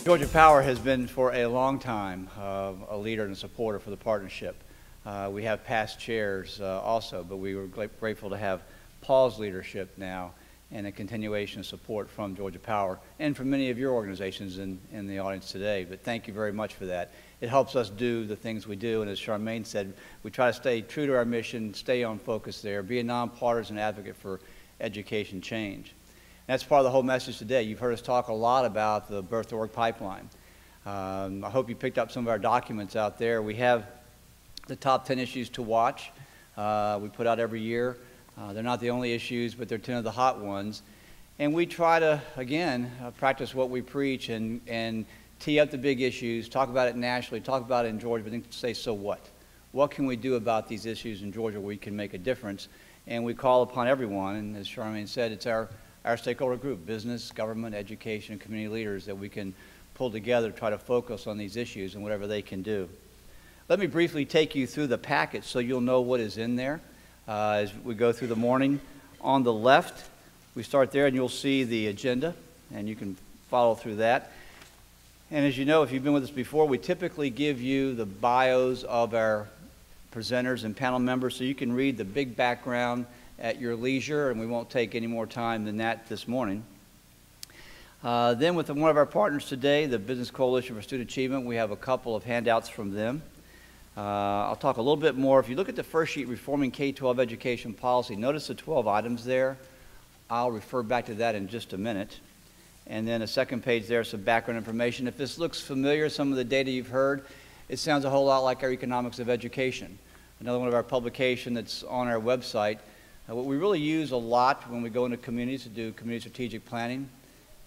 Georgia Power has been for a long time a leader and a supporter for the partnership. We have past chairs also, but we were grateful to have Paul's leadership now and a continuation of support from Georgia Power and from many of your organizations in the audience today. But thank you very much for that. It helps us do the things we do, and as Charmaine said, we try to stay true to our mission, stay on focus there, be a nonpartisan advocate for education change. That's part of the whole message today. You've heard us talk a lot about the Birth to Work pipeline. I hope you picked up some of our documents out there. We have the top 10 issues to watch. We put out every year. They're not the only issues, but they're 10 of the hot ones. And we try to, again, practice what we preach and tee up the big issues, talk about it nationally, talk about it in Georgia, but then say, so what? What can we do about these issues in Georgia where we can make a difference? And we call upon everyone, and as Charmaine said, it's our stakeholder group, business, government, education, and community leaders that we can pull together to try to focus on these issues and whatever they can do. Let me briefly take you through the packet so you'll know what is in there as we go through the morning. On the left, we start there and you'll see the agenda, and you can follow through that. And as you know, if you've been with us before, we typically give you the bios of our presenters and panel members so you can read the big background at your leisure, and we won't take any more time than that this morning. Then with one of our partners today, the Business Coalition for Student Achievement, we have a couple of handouts from them. I'll talk a little bit more. If you look at the first sheet, Reforming K-12 Education Policy, notice the 12 items there. I'll refer back to that in just a minute. And then a second page there, some background information. If this looks familiar, some of the data you've heard, it sounds a whole lot like our Economics of Education, another one of our publications that's on our website. What we really use a lot when we go into communities to do community strategic planning,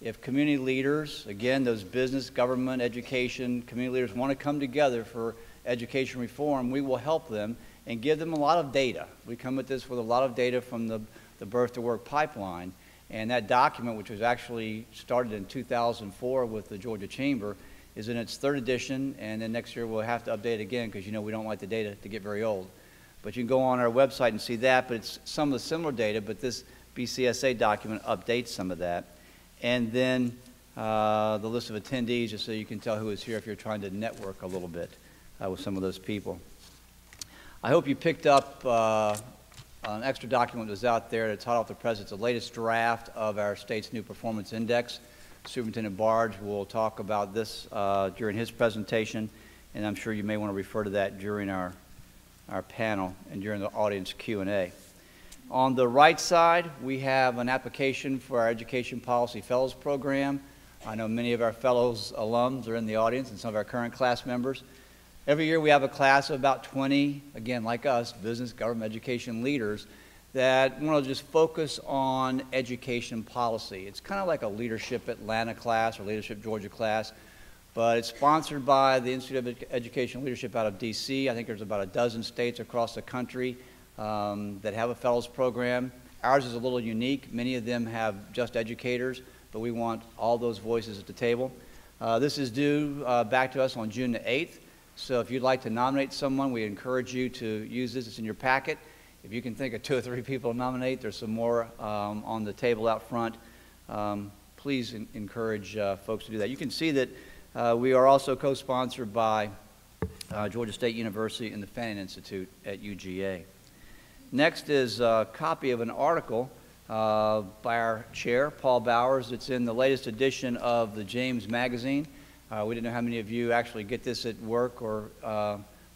if community leaders, again, those business, government, education, community leaders want to come together for education reform, we will help them and give them a lot of data. We come at this with a lot of data from the Birth to Work pipeline, and that document, which was actually started in 2004 with the Georgia Chamber, is in its 3rd edition, and then next year we'll have to update it again because you know we don't like the data to get very old. But you can go on our website and see that, but it's some of the similar data, but this BCSA document updates some of that. And then the list of attendees, just so you can tell who is here if you're trying to network a little bit with some of those people. I hope you picked up an extra document that was out there that's hot off the press. It's the latest draft of our state's new performance index. Superintendent Barge will talk about this during his presentation, and I'm sure you may want to refer to that during our panel and during the audience Q&A. On the right side, we have an application for our Education Policy Fellows Program. I know many of our fellows alums are in the audience and some of our current class members. Every year we have a class of about 20, again, like us, business, government, education leaders that want to just focus on education policy. It's kind of like a Leadership Atlanta class or Leadership Georgia class, but it's sponsored by the Institute of Educational Leadership out of DC. I think there's about a dozen states across the country that have a fellows program. Ours is a little unique. Many of them have just educators, but we want all those voices at the table. This is due back to us on June the 8th. So if you'd like to nominate someone, we encourage you to use this. It's in your packet. If you can think of 2 or 3 people to nominate, there's some more on the table out front. Please encourage folks to do that. You can see that we are also co-sponsored by Georgia State University and the Fannin Institute at UGA. Next is a copy of an article by our chair, Paul Bowers. It's in the latest edition of the James Magazine. We didn't know how many of you actually get this at work or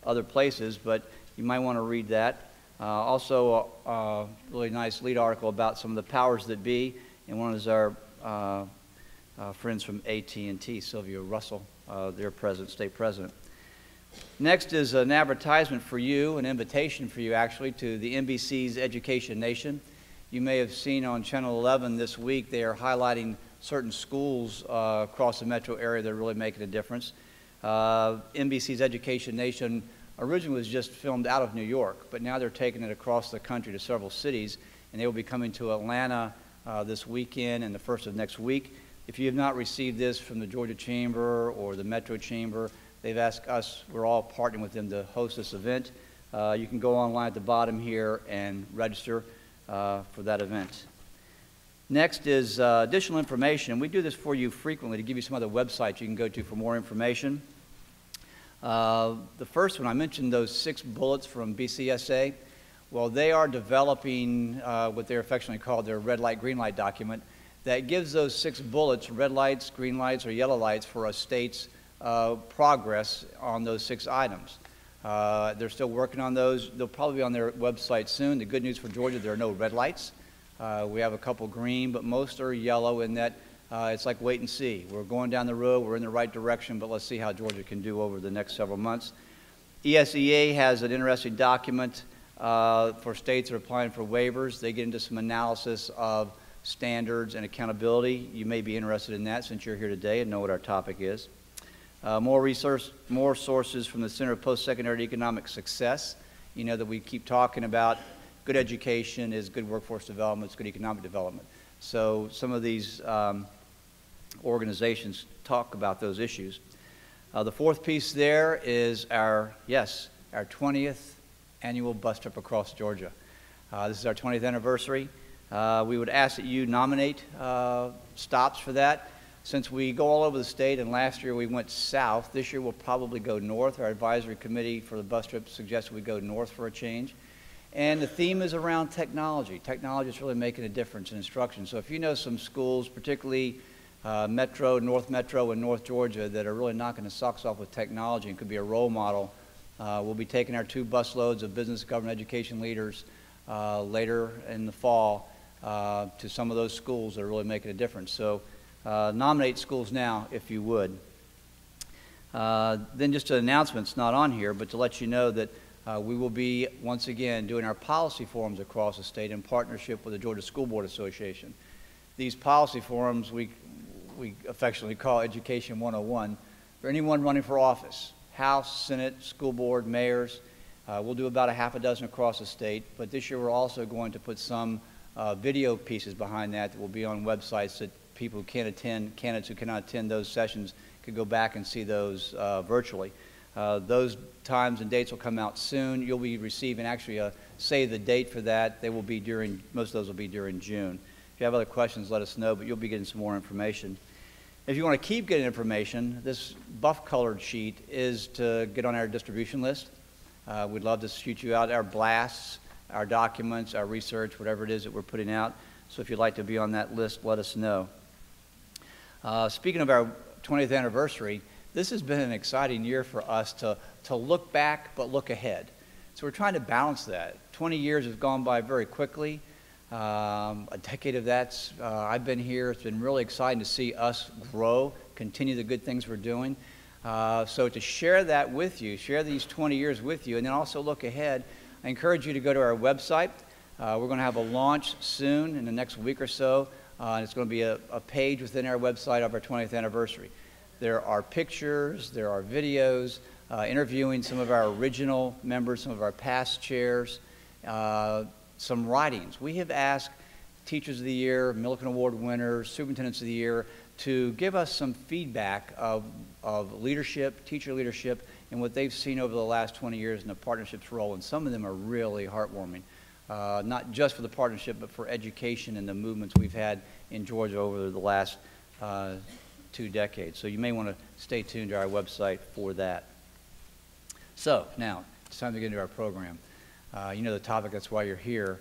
other places, but you might want to read that. Also, a really nice lead article about some of the powers that be, and one is our friends from AT&T, Sylvia Russell, their president, state president. Next is an advertisement for you, an invitation for you actually, to the NBC's Education Nation. You may have seen on Channel 11 this week, they are highlighting certain schools across the metro area that are really making a difference. NBC's Education Nation originally was just filmed out of New York, but now they're taking it across the country to several cities, and they will be coming to Atlanta this weekend and the first of next week. If you have not received this from the Georgia Chamber or the Metro Chamber, they've asked us, we're all partnering with them to host this event. You can go online at the bottom here and register for that event. Next is additional information. We do this for you frequently to give you some other websites you can go to for more information. The first one, I mentioned those 6 bullets from BCSA. Well, they are developing what they're affectionately called their red light, green light document that gives those 6 bullets, red lights, green lights, or yellow lights for a state's progress on those 6 items. They're still working on those. They'll probably be on their website soon. The good news for Georgia, there are no red lights. We have a couple green, but most are yellow in that it's like wait and see. We're going down the road, we're in the right direction, but let's see how Georgia can do over the next several months. ESEA has an interesting document for states that are applying for waivers. They get into some analysis of standards and accountability. You may be interested in that since you're here today and know what our topic is. More sources from the Center of Post-Secondary Economic Success. You know that we keep talking about good education is good workforce development, it's good economic development. So some of these organizations talk about those issues. The fourth piece there is our 20th annual bus trip across Georgia. This is our 20th anniversary. We would ask that you nominate stops for that. Since we go all over the state, and last year we went south, this year we'll probably go north. Our advisory committee for the bus trip suggested we go north for a change. And the theme is around technology. Technology is really making a difference in instruction. So if you know some schools, particularly North Metro and North Georgia, that are really knocking the socks off with technology and could be a role model, we'll be taking our 2 busloads of business, government, education leaders later in the fall to some of those schools that are really making a difference. So nominate schools now, if you would. Then just an announcement, it's not on here, but to let you know that we will be, once again, doing our policy forums across the state in partnership with the Georgia School Board Association. These policy forums we affectionately call Education 101 for anyone running for office, House, Senate, school board, mayors. We'll do about a half a dozen across the state, but this year we're also going to put some video pieces behind that will be on websites that people who can't attend, candidates who cannot attend those sessions could go back and see those virtually. Those times and dates will come out soon. You'll be receiving actually a save the date for that. They will be during, most of those will be during June. If you have other questions, let us know, but you'll be getting some more information. If you want to keep getting information, this buff-colored sheet is to get on our distribution list. We'd love to shoot you out our blasts, our documents, our research, whatever it is that we're putting out. So if you'd like to be on that list, let us know. Speaking of our 20th anniversary, this has been an exciting year for us to look back but look ahead. So we're trying to balance that. 20 years has gone by very quickly. A decade of that, I've been here. It's been really exciting to see us grow, continue the good things we're doing. So to share that with you, share these 20 years with you, and then also look ahead, I encourage you to go to our website. We're going to have a launch soon in the next week or so. And it's going to be a page within our website of our 20th anniversary. There are pictures, there are videos, interviewing some of our original members, some of our past chairs, some writings. We have asked Teachers of the Year, Millikan Award winners, Superintendents of the Year to give us some feedback of leadership, teacher leadership, and what they've seen over the last 20 years in the partnership's role. And some of them are really heartwarming. Not just for the partnership, but for education and the movements we've had in Georgia over the last 2 decades. So you may want to stay tuned to our website for that. So now, it's time to get into our program. You know the topic, that's why you're here.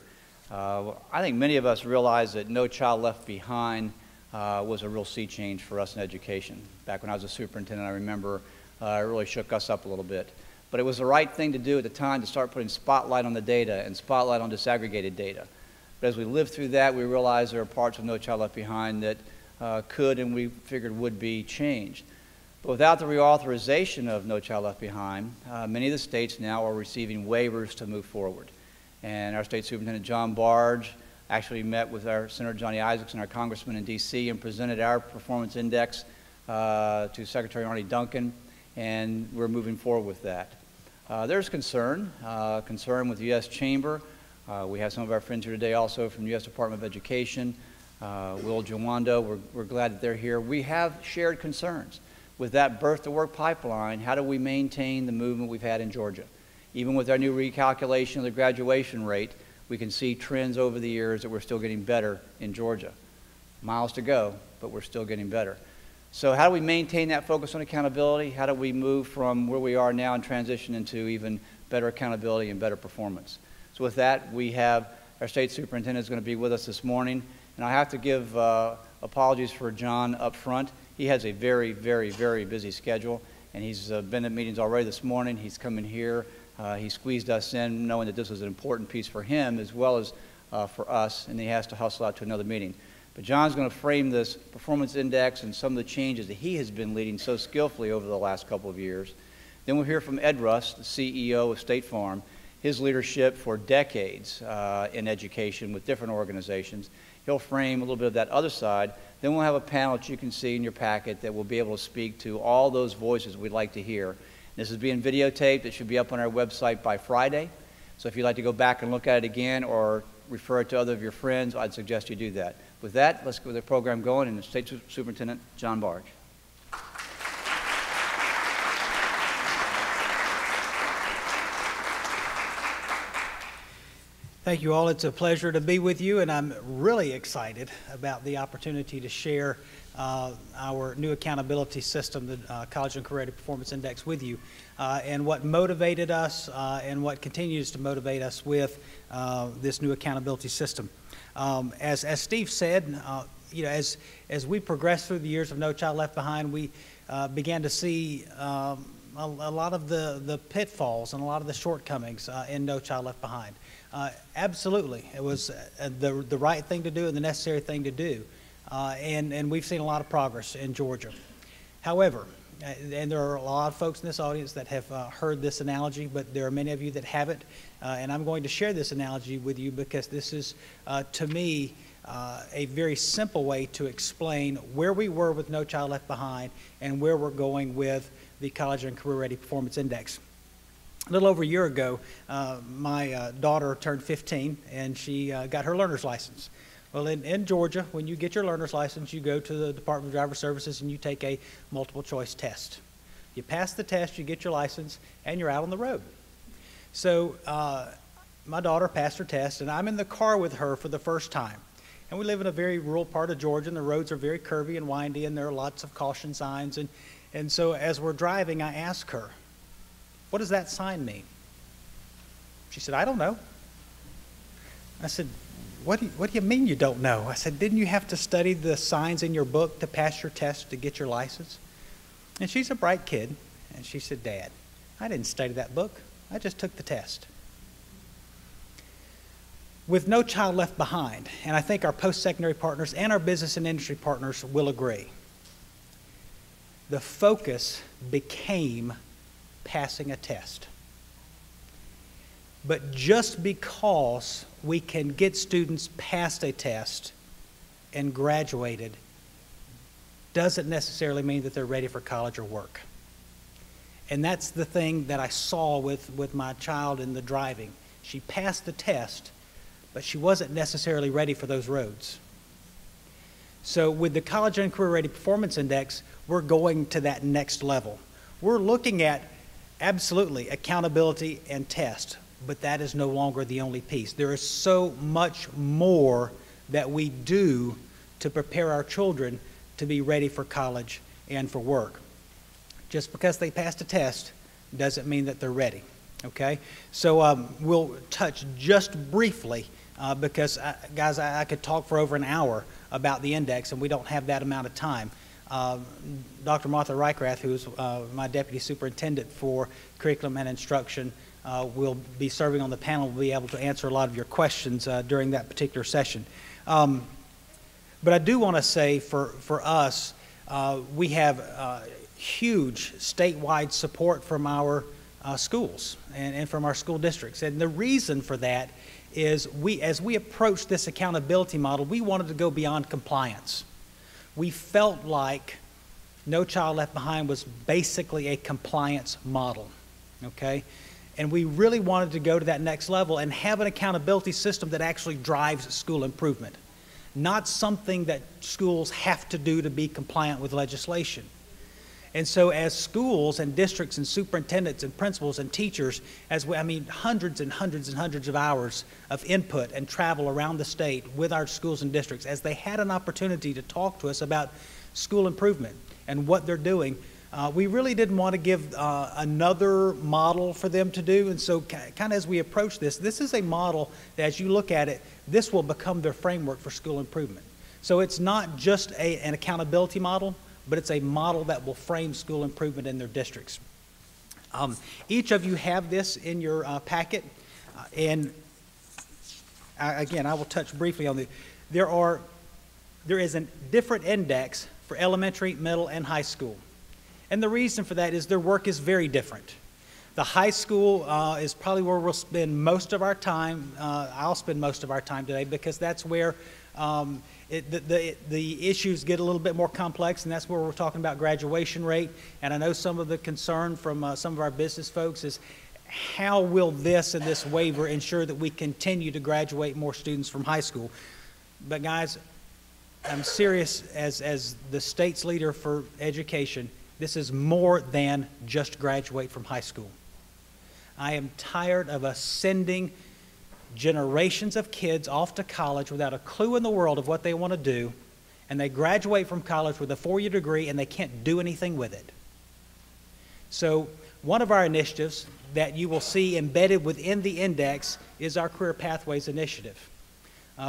I think many of us realize that No Child Left Behind was a real sea change for us in education. Back when I was a superintendent, I remember it really shook us up a little bit. But it was the right thing to do at the time to start putting spotlight on the data and spotlight on disaggregated data. But as we lived through that, we realized there are parts of No Child Left Behind that could and we figured would be changed. But without the reauthorization of No Child Left Behind, many of the states now are receiving waivers to move forward. And our state superintendent, John Barge, actually met with our Senator Johnny Isakson, our congressman in D.C., and presented our performance index to Secretary Arne Duncan, and we're moving forward with that. There's concern with the U.S. Chamber. We have some of our friends here today also from the U.S. Department of Education. Will Jawando, we're glad that they're here. We have shared concerns. With that birth-to-work pipeline, how do we maintain the movement we've had in Georgia? Even with our new recalculation of the graduation rate, we can see trends over the years that we're still getting better in Georgia. Miles to go, but we're still getting better. So how do we maintain that focus on accountability? How do we move from where we are now and transition into even better accountability and better performance? So with that, we have our state superintendent is going to be with us this morning. And I have to give apologies for John up front. He has a very, very, very busy schedule, and he's been at meetings already this morning. He's coming here. He squeezed us in, knowing that this was an important piece for him as well as for us, and he has to hustle out to another meeting. But John's going to frame this performance index and some of the changes that he has been leading so skillfully over the last couple of years. Then we'll hear from Ed Russ, the CEO of State Farm, his leadership for decades in education with different organizations. He'll frame a little bit of that other side. Then we'll have a panel that you can see in your packet that will be able to speak to all those voices we'd like to hear. This is being videotaped. It should be up on our website by Friday. So if you'd like to go back and look at it again or refer it to other of your friends, I'd suggest you do that. With that, let's get the program going, and the State Superintendent, John Bargh. Thank you all. It's a pleasure to be with you, and I'm really excited about the opportunity to share our new accountability system, the College and Career Performance Index, with you, and what motivated us and what continues to motivate us with this new accountability system. As Steve said, you know, as we progressed through the years of No Child Left Behind, we began to see a lot of the pitfalls and a lot of the shortcomings in No Child Left Behind. Absolutely, it was the right thing to do and the necessary thing to do, and we've seen a lot of progress in Georgia. However, and there are a lot of folks in this audience that have heard this analogy, but there are many of you that haven't, and I'm going to share this analogy with you because this is, to me, a very simple way to explain where we were with No Child Left Behind and where we're going with the College and Career Ready Performance Index. A little over a year ago, my daughter turned 15, and she got her learner's license. Well, in Georgia, when you get your learner's license, you go to the Department of Driver Services and you take a multiple choice test. You pass the test, you get your license, and you're out on the road. So my daughter passed her test, and I'm in the car with her for the first time. And we live in a very rural part of Georgia, and the roads are very curvy and windy, and there are lots of caution signs. And so as we're driving, I ask her, "What does that sign mean?" She said, "I don't know." I said, what do you mean you don't know? I said, "Didn't you have to study the signs in your book to pass your test to get your license?" And she's a bright kid, and she said, "Dad, I didn't study that book. I just took the test." With No Child Left Behind, and I think our post-secondary partners and our business and industry partners will agree, the focus became passing a test. But just because we can get students past a test and graduated doesn't necessarily mean that they're ready for college or work. And that's the thing that I saw with my child in the driving. She passed the test, but she wasn't necessarily ready for those roads. So with the College and Career Ready Performance Index, we're going to that next level. We're looking at absolutely accountability and test, but that is no longer the only piece. There is so much more that we do to prepare our children to be ready for college and for work. Just because they passed a test doesn't mean that they're ready, okay? So we'll touch just briefly because, guys, I could talk for over an hour about the index, and we don't have that amount of time. Dr. Martha Reichrath, who is my deputy superintendent for curriculum and instruction, will be serving on the panel, will be able to answer a lot of your questions during that particular session. But I do want to say for us, we have huge statewide support from our schools and from our school districts. And the reason for that is as we approached this accountability model, we wanted to go beyond compliance. We felt like No Child Left Behind was basically a compliance model, okay? And we really wanted to go to that next level and have an accountability system that actually drives school improvement, not something that schools have to do to be compliant with legislation. And so as schools and districts and superintendents and principals and teachers, hundreds and hundreds and hundreds of hours of input and travel around the state with our schools and districts, as they had an opportunity to talk to us about school improvement and what they're doing, we really didn't want to give another model for them to do. And so kind of as we approach this is a model that as you look at it, this will become their framework for school improvement. So it's not just an accountability model, but it's a model that will frame school improvement in their districts. Each of you have this in your packet, and again, I will touch briefly on there is a different index for elementary, middle, and high school. And the reason for that is their work is very different. The high school is probably where we'll spend most of our time. I'll spend most of our time today because that's where the issues get a little bit more complex, and that's where we're talking about graduation rate. And I know some of the concern from some of our business folks is how will this and this waiver ensure that we continue to graduate more students from high school? But guys, I'm serious as the state's leader for education. This is more than just graduate from high school. I am tired of us sending generations of kids off to college without a clue in the world of what they want to do, and they graduate from college with a 4-year degree and they can't do anything with it. So one of our initiatives that you will see embedded within the index is our Career Pathways Initiative.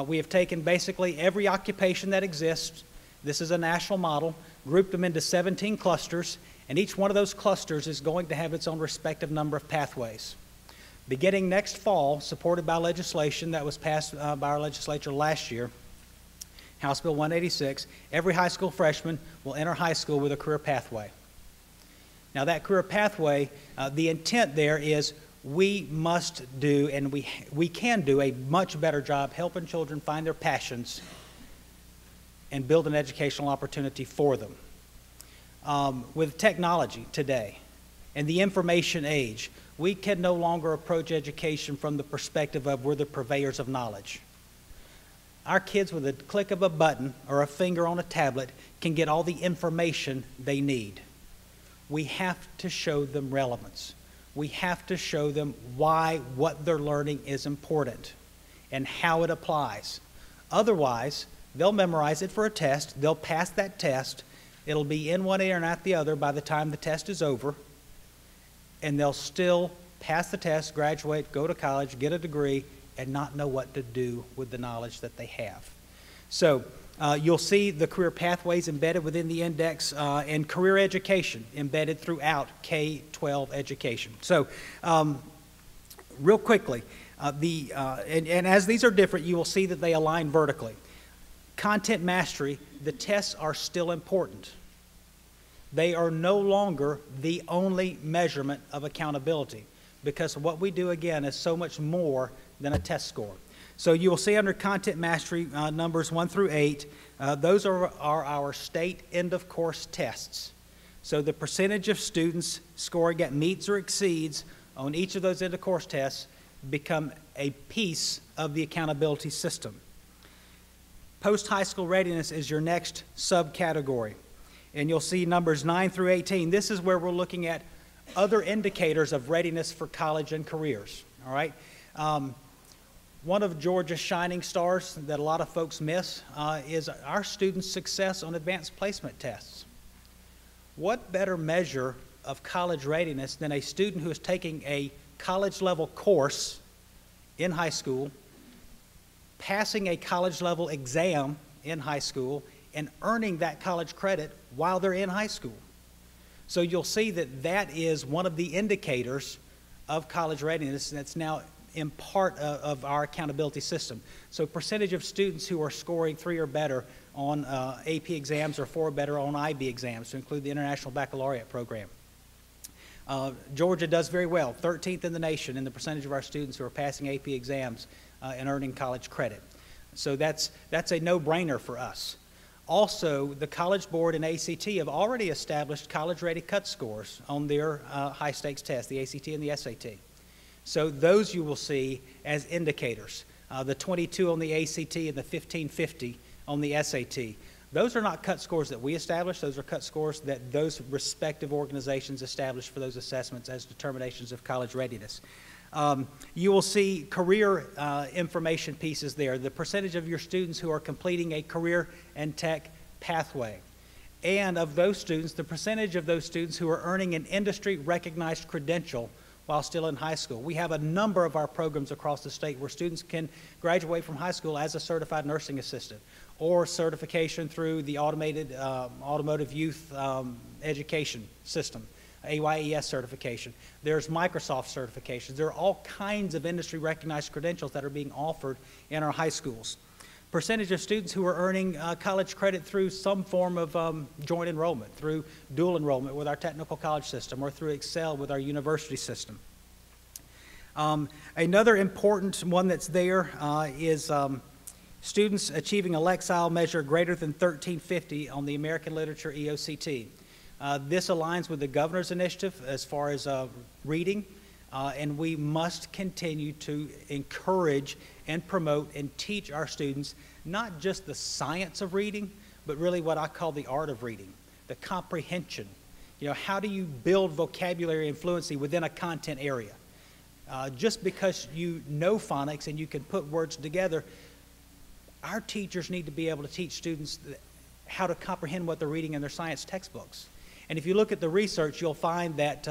We have taken basically every occupation that exists. This is a national model, grouped them into 17 clusters, and each one of those clusters is going to have its own respective number of pathways. Beginning next fall, supported by legislation that was passed by our legislature last year, House Bill 186, every high school freshman will enter high school with a career pathway. Now that career pathway, the intent there is we must do, and we can do a much better job helping children find their passions and build an educational opportunity for them. With technology today and the information age, we can no longer approach education from the perspective of we're the purveyors of knowledge. Our kids, with a click of a button or a finger on a tablet, can get all the information they need. We have to show them relevance. We have to show them why what they're learning is important and how it applies. Otherwise, they'll memorize it for a test, they'll pass that test, it'll be in one ear and out the other by the time the test is over, and they'll still pass the test, graduate, go to college, get a degree, and not know what to do with the knowledge that they have. So you'll see the career pathways embedded within the index and career education embedded throughout K-12 education. So real quickly, and as these are different, you will see that they align vertically. Content mastery, the tests are still important. They are no longer the only measurement of accountability, because what we do, again, is so much more than a test score. So you will see under content mastery numbers 1 through 8, those are our state end-of-course tests. So the percentage of students scoring at meets or exceeds on each of those end-of-course tests become a piece of the accountability system. Post-high school readiness is your next subcategory. And you'll see numbers 9 through 18. This is where we're looking at other indicators of readiness for college and careers, all right? One of Georgia's shining stars that a lot of folks miss is our students' success on advanced placement tests. What better measure of college readiness than a student who is taking a college-level course in high school, passing a college-level exam in high school, and earning that college credit while they're in high school. So you'll see that that is one of the indicators of college readiness that's now in part of our accountability system. So percentage of students who are scoring 3 or better on AP exams or 4 or better on IB exams, to include the International Baccalaureate program. Georgia does very well, 13th in the nation in the percentage of our students who are passing AP exams and earning college credit. So that's a no-brainer for us. Also, the College Board and ACT have already established college-ready cut scores on their high-stakes tests, the ACT and the SAT. So those you will see as indicators. The 22 on the ACT and the 1550 on the SAT. Those are not cut scores that we establish. Those are cut scores that those respective organizations establish for those assessments as determinations of college readiness. You will see career information pieces there, the percentage of your students who are completing a career and tech pathway. And of those students, the percentage of those students who are earning an industry-recognized credential while still in high school. We have a number of our programs across the state where students can graduate from high school as a certified nursing assistant or certification through the automotive youth education system, AYES certification. There's Microsoft certifications. There are all kinds of industry-recognized credentials that are being offered in our high schools. Percentage of students who are earning college credit through some form of joint enrollment, through dual enrollment with our technical college system, or through Excel with our university system. Another important one that's there is students achieving a Lexile measure greater than 1350 on the American Literature EOCT. This aligns with the governor's initiative as far as reading, and we must continue to encourage and promote and teach our students not just the science of reading, but really what I call the art of reading, the comprehension. You know, how do you build vocabulary and fluency within a content area? Just because you know phonics and you can put words together, our teachers need to be able to teach students how to comprehend what they're reading in their science textbooks. And if you look at the research, you'll find that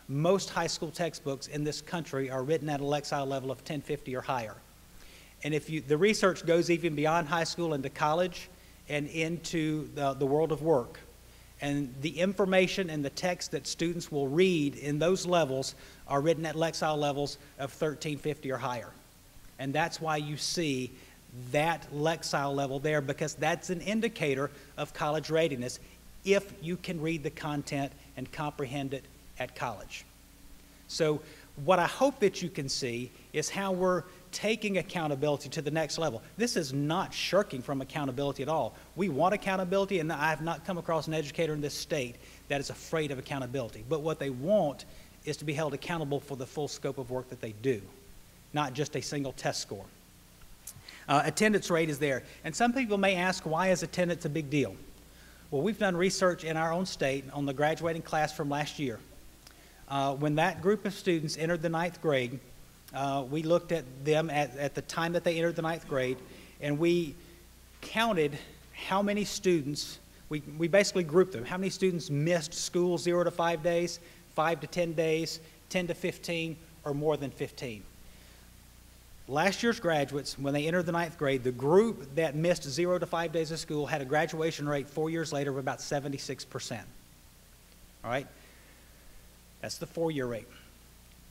most high school textbooks in this country are written at a Lexile level of 1050 or higher. And if the research goes even beyond high school into college and into the world of work, and the information and the text that students will read in those levels are written at Lexile levels of 1350 or higher. And that's why you see that Lexile level there, because that's an indicator of college readiness if you can read the content and comprehend it at college. So what I hope that you can see is how we're taking accountability to the next level. This is not shirking from accountability at all. We want accountability, and I have not come across an educator in this state that is afraid of accountability. But what they want is to be held accountable for the full scope of work that they do, not just a single test score. Attendance rate is there. And some people may ask, why is attendance a big deal? Well, we've done research in our own state on the graduating class from last year. When that group of students entered the 9th grade, we looked at them at the time that they entered the 9th grade, and we counted how many students, we basically grouped them, how many students missed school 0 to 5 days, 5 to 10 days, 10 to 15, or more than 15. Last year's graduates, when they entered the 9th grade, the group that missed 0 to 5 days of school had a graduation rate 4 years later of about 76%. All right? That's the 4-year rate.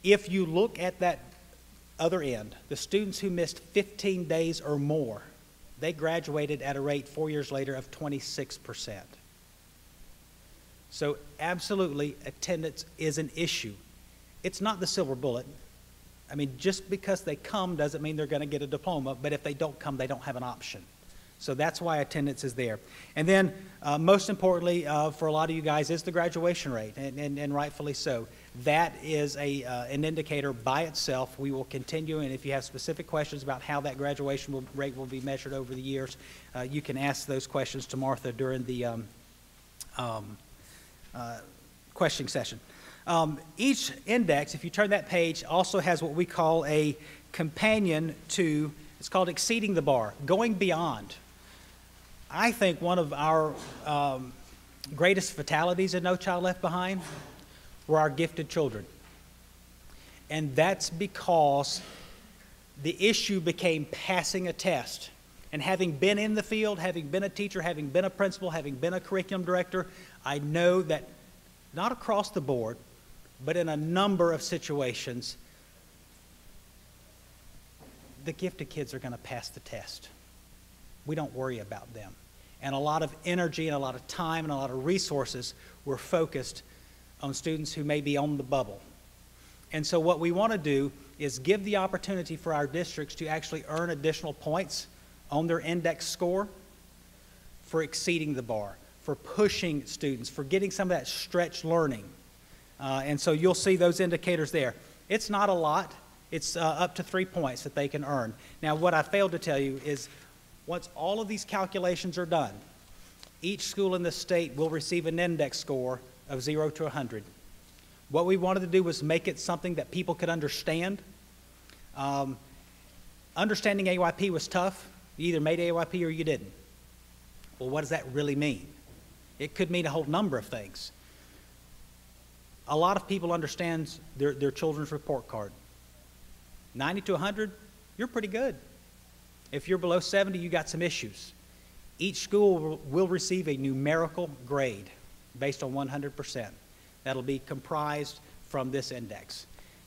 If you look at that other end, the students who missed 15 days or more, they graduated at a rate 4 years later of 26%. So absolutely, attendance is an issue. It's not the silver bullet. I mean, just because they come doesn't mean they're going to get a diploma, but if they don't come, they don't have an option. So that's why attendance is there. And then, most importantly, for a lot of you guys, is the graduation rate, and rightfully so. That is an indicator by itself. We will continue, and if you have specific questions about how that graduation rate will be measured over the years, you can ask those questions to Martha during the questioning session. Each index, if you turn that page, also has what we call a companion to, it's called Exceeding the Bar, going beyond. I think one of our greatest fatalities in No Child Left Behind were our gifted children. And that's because the issue became passing a test. And having been in the field, having been a teacher, having been a principal, having been a curriculum director, I know that not across the board, but in a number of situations, the gifted kids are going to pass the test. We don't worry about them. And a lot of energy and a lot of time and a lot of resources were focused on students who may be on the bubble. And so what we want to do is give the opportunity for our districts to actually earn additional points on their index score for exceeding the bar, for pushing students, for getting some of that stretch learning. And so you'll see those indicators there. It's not a lot. It's up to 3 points that they can earn. Now, what I failed to tell you is once all of these calculations are done, each school in the state will receive an index score of 0 to 100. What we wanted to do was make it something that people could understand. Understanding AYP was tough. You either made AYP or you didn't. Well, what does that really mean? It could mean a whole number of things. A lot of people understand their children's report card. 90 to 100, you're pretty good. If you're below 70, you got some issues. Each school will receive a numerical grade based on 100%. That'll be comprised from this index.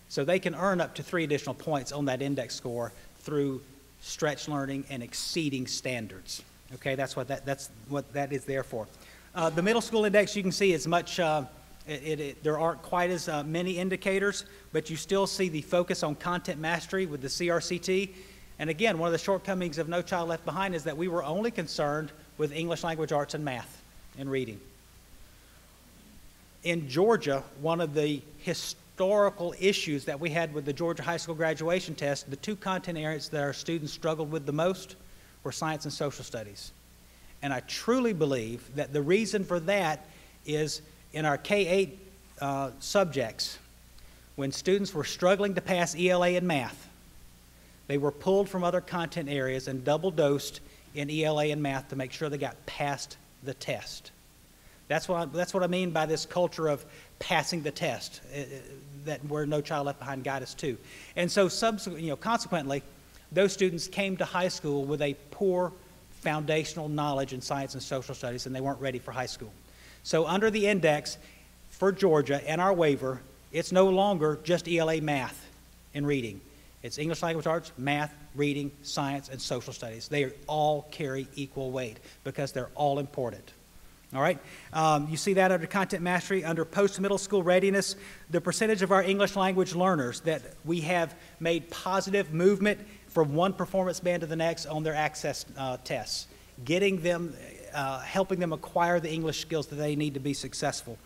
So they can earn up to 3 additional points on that index score through stretch learning and exceeding standards. Okay, that's what that is there for. The middle school index, you can see, is much, there aren't quite as many indicators, but you still see the focus on content mastery with the CRCT. And again, one of the shortcomings of No Child Left Behind is that we were only concerned with English language arts and math and reading. In Georgia, one of the historical issues that we had with the Georgia High School graduation test, the 2 content areas that our students struggled with the most were science and social studies. And I truly believe that the reason for that is in our K-8 subjects, when students were struggling to pass ELA and math, they were pulled from other content areas and double-dosed in ELA and math to make sure they got past the test. That's what I mean by this culture of passing the test, that where No Child Left Behind got us to. And so consequently, those students came to high school with a poor foundational knowledge in science and social studies, and they weren't ready for high school. So under the index for Georgia and our waiver, it's no longer just ELA math and reading. It's English language arts, math, reading, science, and social studies. They all carry equal weight because they're all important. All right? You see that under content mastery. Under post-middle school readiness, the percentage of our English language learners that we have made positive movement from one performance band to the next on their access tests, getting them, helping them acquire the English skills that they need to be successful.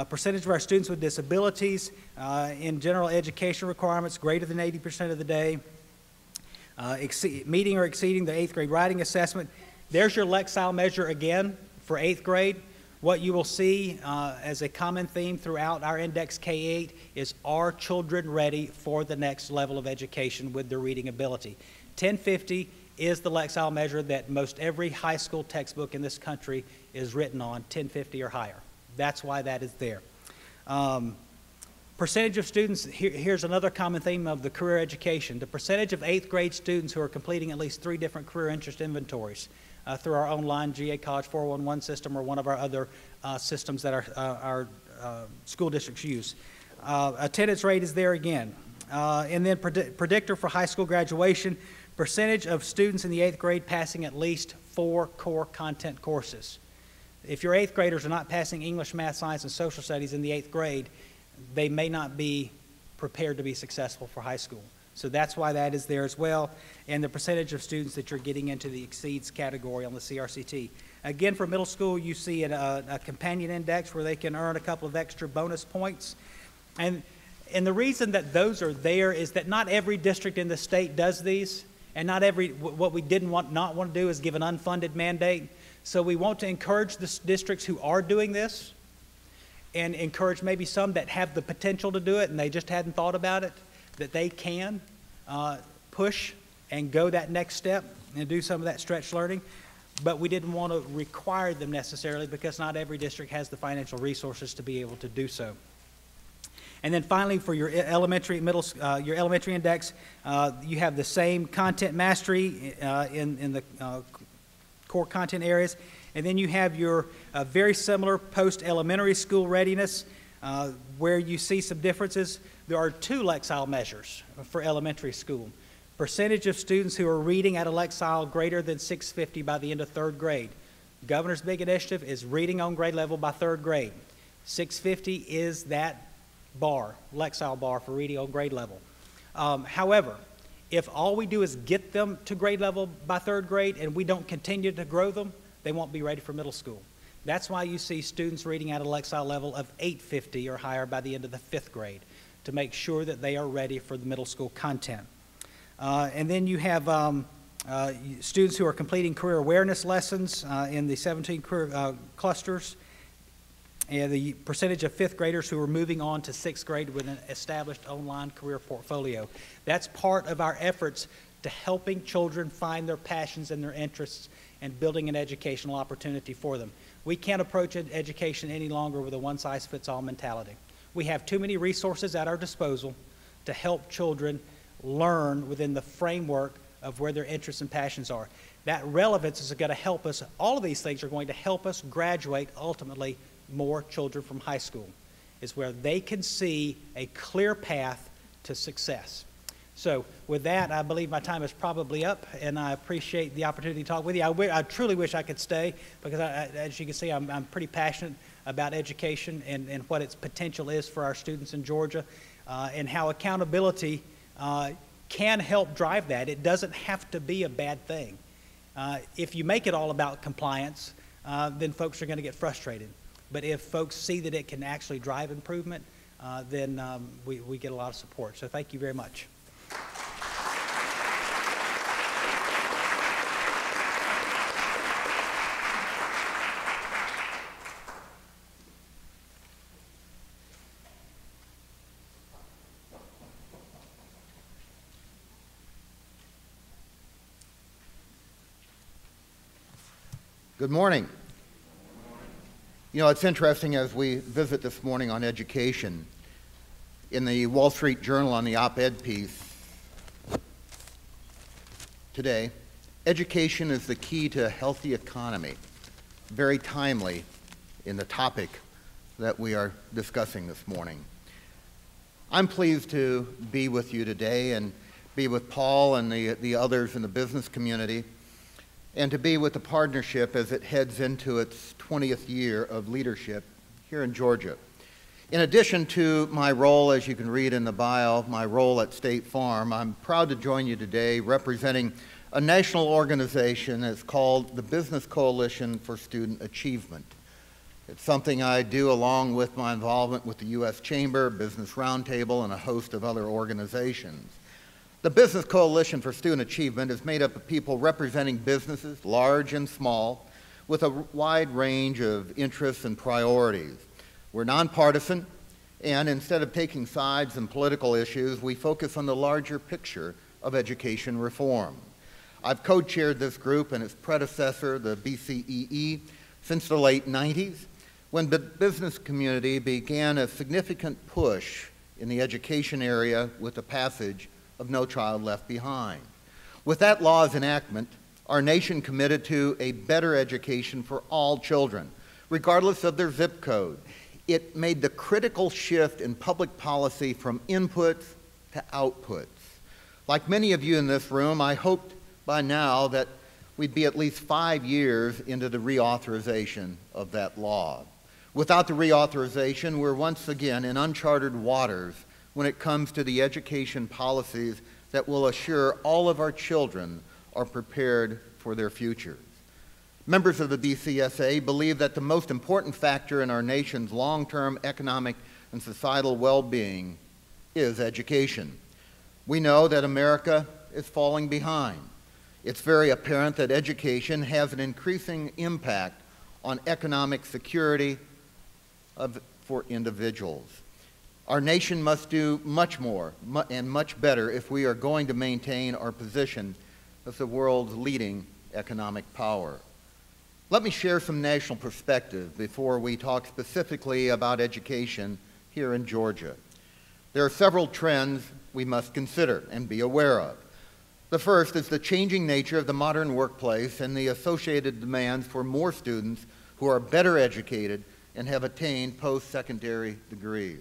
Percentage of our students with disabilities in general education requirements greater than 80% of the day, meeting or exceeding the 8th grade writing assessment. There's your Lexile measure again for 8th grade. What you will see as a common theme throughout our index K-8 is, are children ready for the next level of education with their reading ability? 1050 is the Lexile measure that most every high school textbook in this country is written on, 1050 or higher. That's why that is there. Percentage of students, here's another common theme of the career education. The percentage of 8th grade students who are completing at least 3 different career interest inventories through our online GA College 411 system or one of our other systems that our school districts use. Attendance rate is there again. And then predictor for high school graduation, percentage of students in the 8th grade passing at least 4 core content courses. If your 8th graders are not passing English, math, science, and social studies in the 8th grade, they may not be prepared to be successful for high school. So that's why that is there as well. And the percentage of students that you're getting into the exceeds category on the CRCT. Again, for middle school, you see a companion index where they can earn a couple of extra bonus points. And the reason that those are there is that not every district in the state does these. And what we not want to do is give an unfunded mandate. So we want to encourage the districts who are doing this and encourage maybe some that have the potential to do it and they just hadn't thought about it, that they can push and go that next step and do some of that stretch learning. But we didn't want to require them necessarily because not every district has the financial resources to be able to do so. And then finally, for your elementary index, you have the same content mastery in the core content areas. And then you have your very similar post-elementary school readiness where you see some differences. There are 2 Lexile measures for elementary school. Percentage of students who are reading at a Lexile greater than 650 by the end of 3rd grade. Governor's Big Initiative is reading on grade level by 3rd grade. 650 is that bar, Lexile bar for reading on grade level. However, if all we do is get them to grade level by 3rd grade and we don't continue to grow them, they won't be ready for middle school. That's why you see students reading at a Lexile level of 850 or higher by the end of the 5th grade to make sure that they are ready for the middle school content. And then you have students who are completing career awareness lessons in the 17 career clusters, and the percentage of fifth graders who are moving on to sixth grade with an established online career portfolio. That's part of our efforts to helping children find their passions and their interests and building an educational opportunity for them. We can't approach education any longer with a one-size-fits-all mentality. We have too many resources at our disposal to help children learn within the framework of where their interests and passions are. That relevance is going to help us. All of these things are going to help us graduate ultimately more children from high school, is where they can see a clear path to success. So with that, I believe my time is probably up, and I appreciate the opportunity to talk with you. I truly wish I could stay, because as you can see, I'm pretty passionate about education and what its potential is for our students in Georgia, and how accountability can help drive that. It doesn't have to be a bad thing. If you make it all about compliance, then folks are going to get frustrated. But if folks see that it can actually drive improvement, then we get a lot of support. So thank you very much. Good morning. You know, it's interesting as we visit this morning on education. In the Wall Street Journal on the op-ed piece today, education is the key to a healthy economy. Very timely in the topic that we are discussing this morning. I'm pleased to be with you today and be with Paul and the others in the business community, and to be with the partnership as it heads into its 20th year of leadership here in Georgia. In addition to my role, as you can read in the bio, my role at State Farm, I'm proud to join you today representing a national organization that's called the Business Coalition for Student Achievement. It's something I do along with my involvement with the U.S. Chamber, Business Roundtable, and a host of other organizations. The Business Coalition for Student Achievement is made up of people representing businesses, large and small, with a wide range of interests and priorities. We're nonpartisan, and instead of taking sides in political issues, we focus on the larger picture of education reform. I've co-chaired this group and its predecessor, the BCEE, since the late 90s, when the business community began a significant push in the education area with the passage of No Child Left Behind. With that law's enactment, our nation committed to a better education for all children, regardless of their zip code. It made the critical shift in public policy from inputs to outputs. Like many of you in this room, I hoped by now that we'd be at least 5 years into the reauthorization of that law. Without the reauthorization, we're once again in uncharted waters when it comes to the education policies that will assure all of our children are prepared for their futures. Members of the BCSA believe that the most important factor in our nation's long-term economic and societal well-being is education. We know that America is falling behind. It's very apparent that education has an increasing impact on economic security for individuals. Our nation must do much more and much better if we are going to maintain our position as the world's leading economic power. Let me share some national perspective before we talk specifically about education here in Georgia. There are several trends we must consider and be aware of. The first is the changing nature of the modern workplace and the associated demands for more students who are better educated and have attained post-secondary degrees.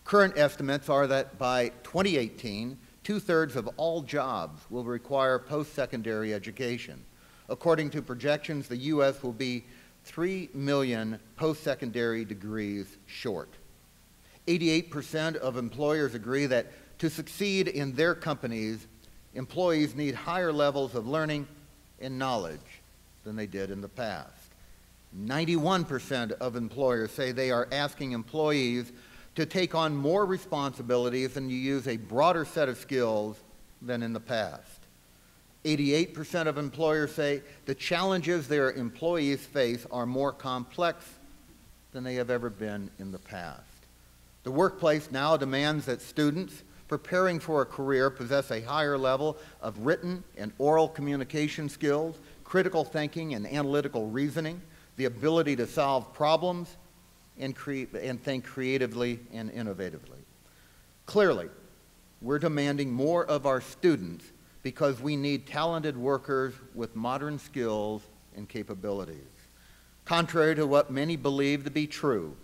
Current estimates are that by 2018, 2/3 of all jobs will require post-secondary education. According to projections, the U.S. will be 3 million post-secondary degrees short. 88% of employers agree that to succeed in their companies, employees need higher levels of learning and knowledge than they did in the past. 91% of employers say they are asking employees to take on more responsibilities and to use a broader set of skills than in the past. 88% of employers say the challenges their employees face are more complex than they have ever been in the past. The workplace now demands that students preparing for a career possess a higher level of written and oral communication skills, critical thinking and analytical reasoning, the ability to solve problems, and think creatively and innovatively. Clearly, we're demanding more of our students because we need talented workers with modern skills and capabilities. Contrary to what many believe to be true,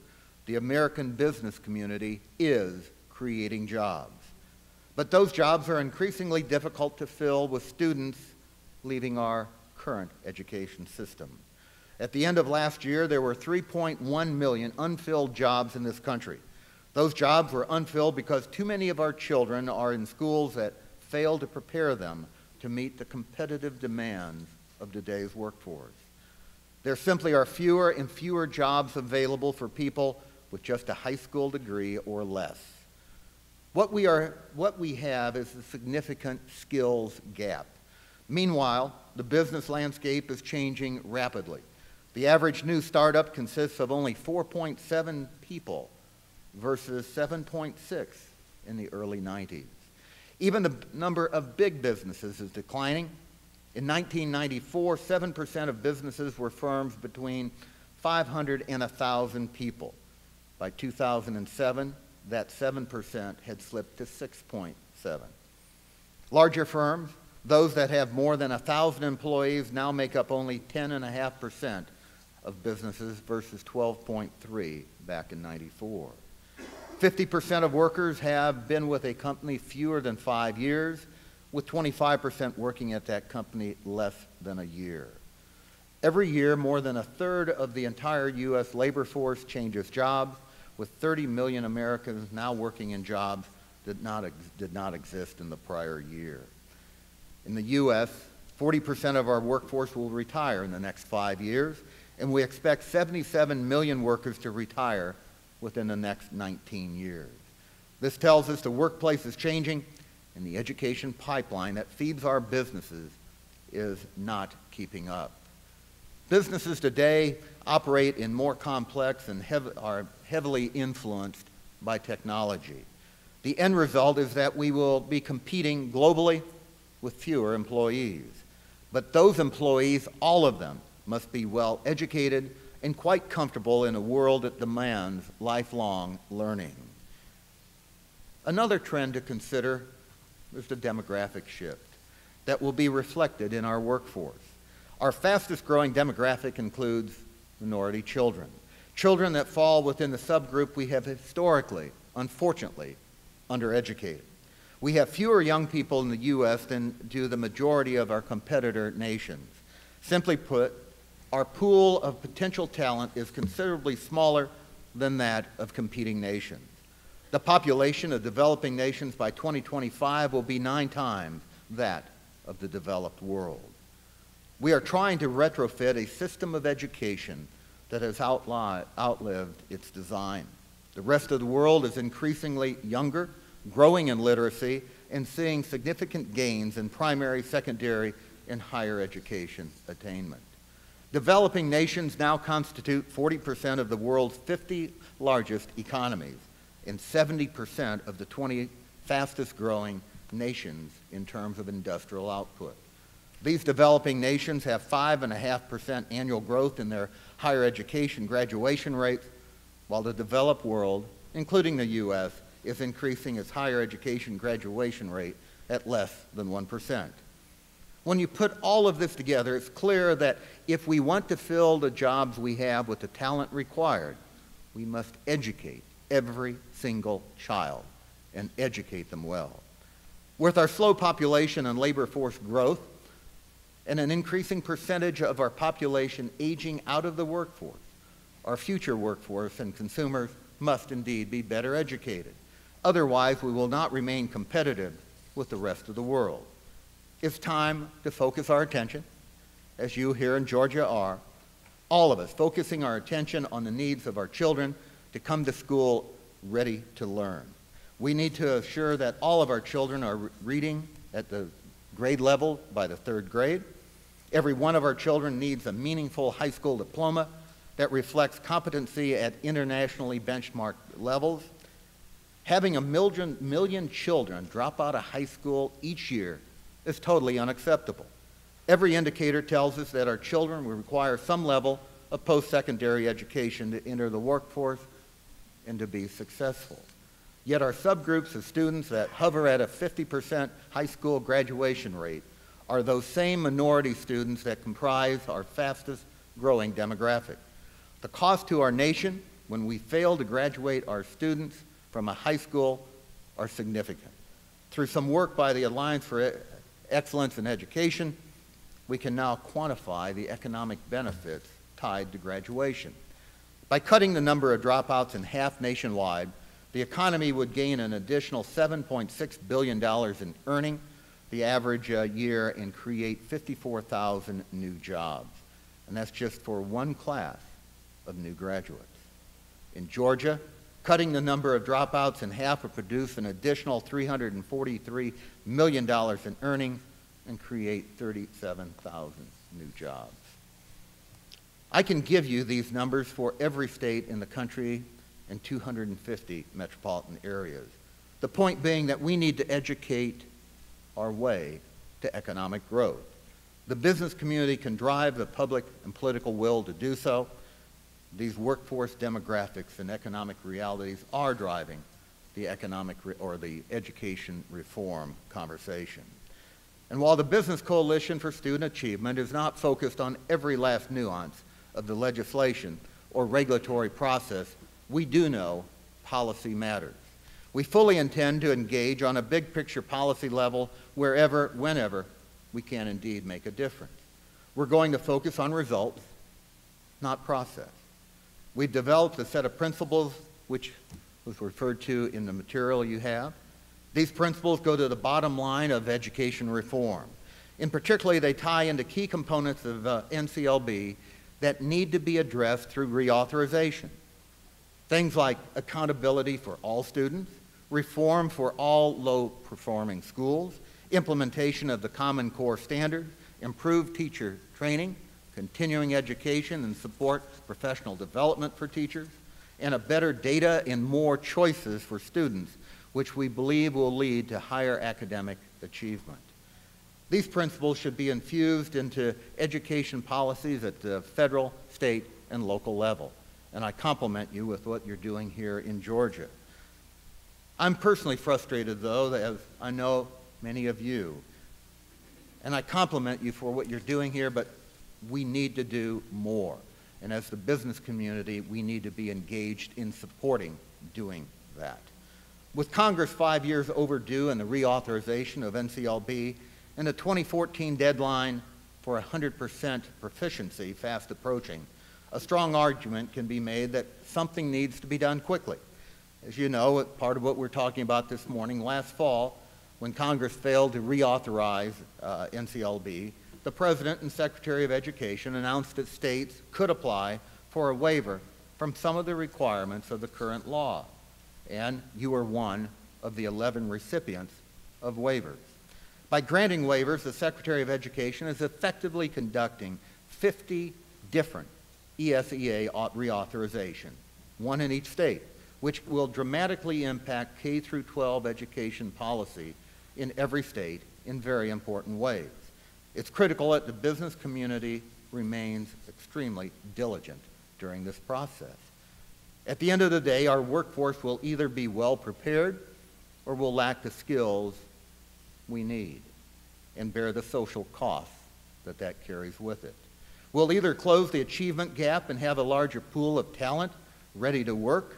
the American business community is creating jobs. But those jobs are increasingly difficult to fill with students leaving our current education system. At the end of last year, there were 3.1 million unfilled jobs in this country. Those jobs were unfilled because too many of our children are in schools that fail to prepare them to meet the competitive demands of today's workforce. There simply are fewer and fewer jobs available for people with just a high school degree or less. What we have is a significant skills gap. Meanwhile, the business landscape is changing rapidly. The average new startup consists of only 4.7 people versus 7.6 in the early 90s. Even the number of big businesses is declining. In 1994, 7% of businesses were firms between 500 and 1,000 people. By 2007, that 7% had slipped to 6.7. Larger firms, those that have more than 1,000 employees, now make up only 10.5% of businesses versus 12.3 back in '94. 50% of workers have been with a company fewer than 5 years, with 25% working at that company less than a year. Every year, more than a third of the entire U.S. labor force changes jobs, with 30 million Americans now working in jobs that did not exist in the prior year. In the U.S., 40% of our workforce will retire in the next 5 years, and we expect 77 million workers to retire within the next 19 years. This tells us the workplace is changing, and the education pipeline that feeds our businesses is not keeping up. Businesses today operate in more complex and are heavily influenced by technology. The end result is that we will be competing globally with fewer employees. But those employees, all of them, must be well educated and quite comfortable in a world that demands lifelong learning. Another trend to consider is the demographic shift that will be reflected in our workforce. Our fastest growing demographic includes minority children, children that fall within the subgroup we have historically, unfortunately, undereducated. We have fewer young people in the U.S. than do the majority of our competitor nations. Simply put, our pool of potential talent is considerably smaller than that of competing nations. The population of developing nations by 2025 will be 9 times that of the developed world. We are trying to retrofit a system of education that has outlived its design. The rest of the world is increasingly younger, growing in literacy, and seeing significant gains in primary, secondary, and higher education attainment. Developing nations now constitute 40% of the world's 50 largest economies and 70% of the 20 fastest growing nations in terms of industrial output. These developing nations have 5.5% annual growth in their higher education graduation rates, while the developed world, including the U.S., is increasing its higher education graduation rate at less than 1%. When you put all of this together, it's clear that if we want to fill the jobs we have with the talent required, we must educate every single child and educate them well. With our slow population and labor force growth, and an increasing percentage of our population aging out of the workforce, our future workforce and consumers must indeed be better educated. Otherwise, we will not remain competitive with the rest of the world. It's time to focus our attention, as you here in Georgia are, all of us focusing our attention on the needs of our children to come to school ready to learn. We need to assure that all of our children are reading at the grade level by the 3rd grade. Every one of our children needs a meaningful high school diploma that reflects competency at internationally benchmarked levels. Having a million children drop out of high school each year is totally unacceptable. Every indicator tells us that our children will require some level of post-secondary education to enter the workforce and to be successful. Yet our subgroups of students that hover at a 50% high school graduation rate are those same minority students that comprise our fastest growing demographic. The cost to our nation when we fail to graduate our students from a high school are significant. Through some work by the Alliance for Excellence in Education, we can now quantify the economic benefits tied to graduation. By cutting the number of dropouts in half nationwide, the economy would gain an additional $7.6 billion in earning the average year and create 54,000 new jobs. And that's just for one class of new graduates. In Georgia, cutting the number of dropouts in half would produce an additional $343 million in earnings and create 37,000 new jobs. I can give you these numbers for every state in the country and 250 metropolitan areas. The point being that we need to educate our way to economic growth. The business community can drive the public and political will to do so. These workforce demographics and economic realities are driving the economic or the education reform conversation. And while the Business Coalition for Student Achievement is not focused on every last nuance of the legislation or regulatory process, we do know policy matters. We fully intend to engage on a big picture policy level wherever, whenever we can indeed make a difference. We're going to focus on results, not process. We've developed a set of principles which was referred to in the material you have. These principles go to the bottom line of education reform. In particular, they tie into key components of NCLB that need to be addressed through reauthorization. Things like accountability for all students, reform for all low-performing schools, implementation of the Common Core standard, improved teacher training, continuing education and support professional development for teachers, and a better data and more choices for students, which we believe will lead to higher academic achievement. These principles should be infused into education policies at the federal, state, and local level. And I compliment you with what you're doing here in Georgia. I'm personally frustrated, though, as I know many of you. And I compliment you for what you're doing here, but we need to do more. And as the business community, we need to be engaged in supporting doing that. With Congress 5 years overdue in the reauthorization of NCLB and the 2014 deadline for 100% proficiency fast approaching, a strong argument can be made that something needs to be done quickly. As you know, part of what we're talking about this morning, last fall, when Congress failed to reauthorize NCLB, the President and Secretary of Education announced that states could apply for a waiver from some of the requirements of the current law. And you are one of the 11 recipients of waivers. By granting waivers, the Secretary of Education is effectively conducting 50 different ESEA reauthorization, one in each state, which will dramatically impact K through 12 education policy in every state in very important ways. It's critical that the business community remains extremely diligent during this process. At the end of the day, our workforce will either be well prepared or will lack the skills we need and bear the social costs that that carries with it. We'll either close the achievement gap and have a larger pool of talent ready to work,